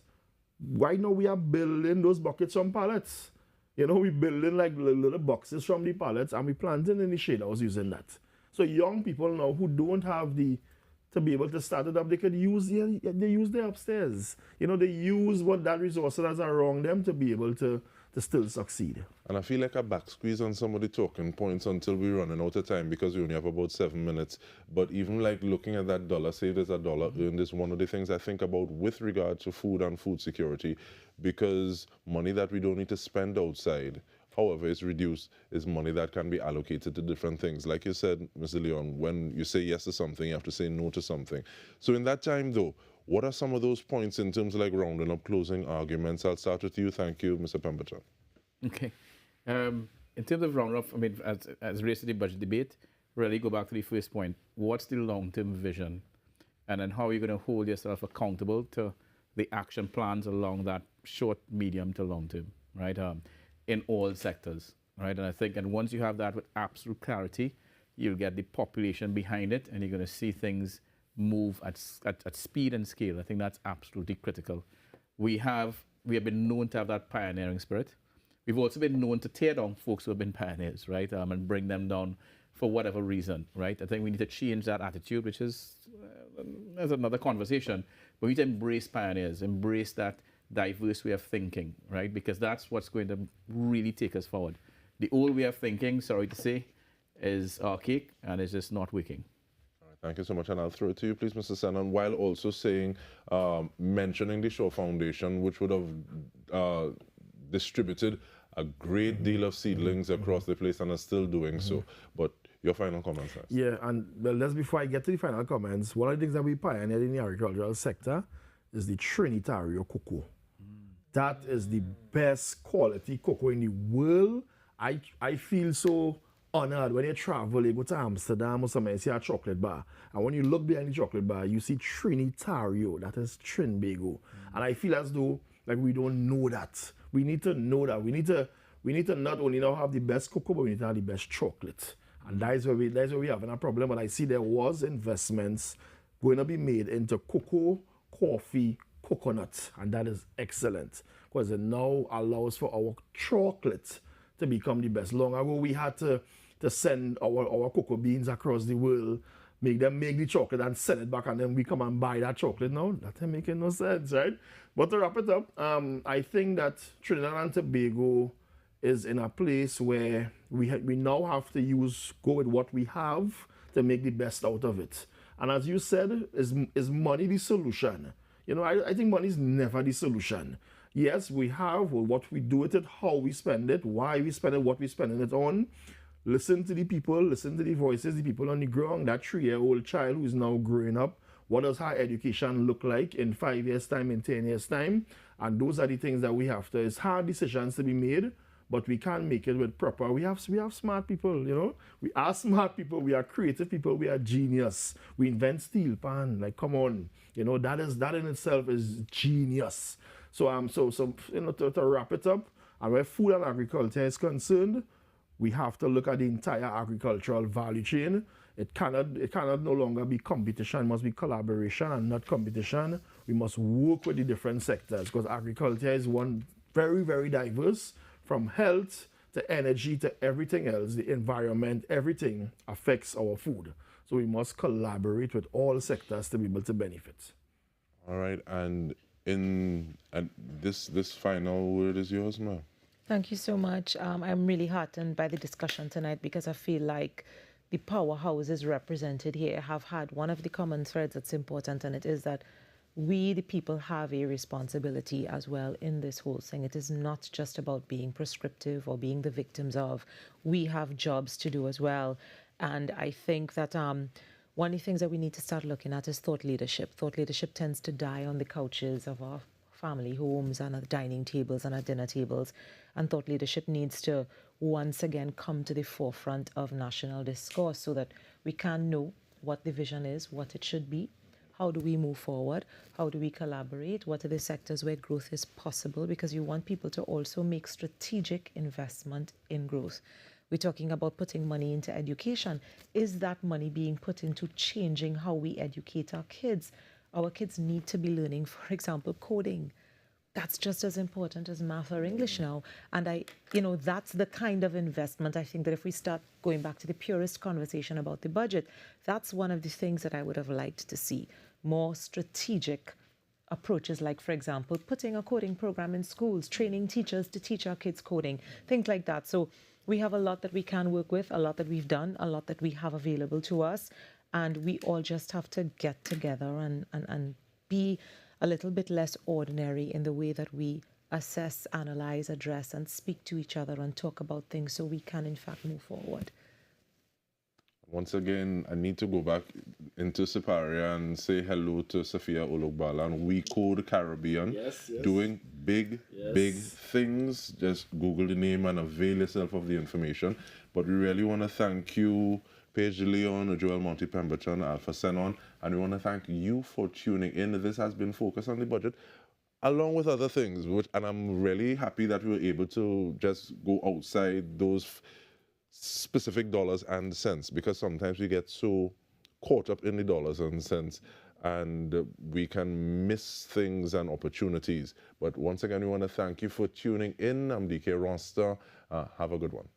Right now we are building those buckets from pallets. You know, we building like little boxes from the pallets and we planting in the shade house using that. So young people now who don't have to be able to start it up, they could use their upstairs. You know, they use what that resources that's around them to be able to still succeed. And I feel like a back squeeze on some of the talking points until we're running out of time because we only have about 7 minutes. But even like looking at that dollar saved is a dollar earned is one of the things I think about with regard to food and food security, because money that we don't need to spend outside, however it's reduced, is money that can be allocated to different things. Like you said, Mr. Leon, when you say yes to something, you have to say no to something. So in that time though, what are some of those points in terms of like rounding up closing arguments? I'll start with you. Thank you, Mr. Pemberton. Okay. In terms of round up, I mean, as relates to the budget debate, really go back to the first point. What's the long-term vision? And then how are you going to hold yourself accountable to the action plans along that short, medium to long term, right? In all sectors, right? And I think, and once you have that with absolute clarity, you'll get the population behind it and you're going to see things move at speed and scale. I think that's absolutely critical. We have been known to have that pioneering spirit. We've also been known to tear down folks who have been pioneers, right? And bring them down for whatever reason, right? I think we need to change that attitude, which is there's another conversation. But we need to embrace pioneers, embrace that diverse way of thinking, right? Because that's what's going to really take us forward. The old way of thinking, sorry to say, is archaic and is just not working. Thank you so much, and I'll throw it to you, please, Mr. Senon, while also saying, mentioning the Shaw Foundation, which would have distributed a great deal of seedlings across the place and are still doing so. But your final comments, first. Yeah, and well, just before I get to the final comments, one of the things that we pioneered in the agricultural sector is the Trinitario cocoa. That is the best quality cocoa in the world. I feel so honored when you travel, you go to Amsterdam or somewhere, you see a chocolate bar. And when you look behind the chocolate bar, you see Trinitario, that is Trinbago. And I feel as though like we don't know that. We need to know that. We need to not only now have the best cocoa, but we need to have the best chocolate. And that's where we having a problem. But I see there was investments going to be made into cocoa, coffee, coconut, and that is excellent because it now allows for our chocolate to become the best. Long ago, we had to send our cocoa beans across the world, make them make the chocolate and send it back, and then we come and buy that chocolate now. That ain't making no sense, right? But to wrap it up, I think that Trinidad and Tobago is in a place where we now have to go with what we have to make the best out of it. And as you said, is money the solution? You know, I think money is never the solution. Yes, we have what we do with it, how we spend it, why we spend it, what we're spending it on. Listen to the people, listen to the voices, the people on the ground, that 3-year-old child who is now growing up. What does her education look like in 5 years' time, in 10 years' time? And those are the things that we have to, it's hard decisions to be made, but we can't make it with proper. We have smart people, you know. We are smart people, we are creative people, we are genius. We invent steel pan, like come on. You know, that in itself is genius. So you know, to wrap it up, and where food and agriculture is concerned, we have to look at the entire agricultural value chain. It cannot no longer be competition, it must be collaboration and not competition. We must work with the different sectors because agriculture is one very, very diverse, from health to energy to everything else, the environment, everything affects our food. So we must collaborate with all sectors to be able to benefit. All right, and this final word is yours, ma'am. Thank you so much. I'm really heartened by the discussion tonight because I feel like the powerhouses represented here have had one of the common threads that's important, and it is that we, the people, have a responsibility as well in this whole thing. It is not just about being prescriptive or being the victims of. We have jobs to do as well. And I think that one of the things that we need to start looking at is thought leadership. Thought leadership tends to die on the couches of our family homes and at dining tables and at dinner tables, and thought leadership needs to once again come to the forefront of national discourse so that we can know what the vision is, what it should be, how do we move forward, how do we collaborate, what are the sectors where growth is possible, because you want people to also make strategic investment in growth. We're talking about putting money into education. Is that money being put into changing how we educate our kids? Our kids need to be learning, for example, coding. That's just as important as math or English now. And that's the kind of investment, I think, that if we start going back to the purest conversation about the budget, that's one of the things that I would have liked to see. More strategic approaches, like, for example, putting a coding program in schools, training teachers to teach our kids coding, things like that. So we have a lot that we can work with, a lot that we've done, a lot that we have available to us, and we all just have to get together and be a little bit less ordinary in the way that we assess, analyze, address, and speak to each other and talk about things so we can, in fact, move forward. Once again, I need to go back into Siparia and say hello to Sophia Ologbala and We Code Caribbean. Yes. Doing big things. Just Google the name and avail yourself of the information. But we really want to thank you, Paige de Leon, Joel Monty Pemberton, Alpha Senon, and we want to thank you for tuning in. This has been Focus on the Budget, along with other things, and I'm really happy that we were able to just go outside those specific dollars and cents, because sometimes we get so caught up in the dollars and cents and we can miss things and opportunities. But once again, we want to thank you for tuning in. I'm DK Roster. Have a good one.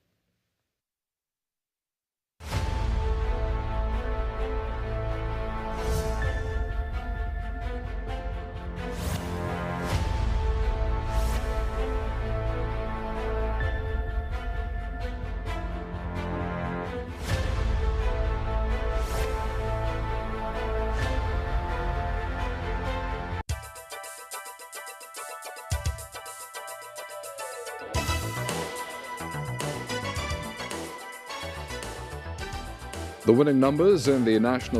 The winning numbers in the National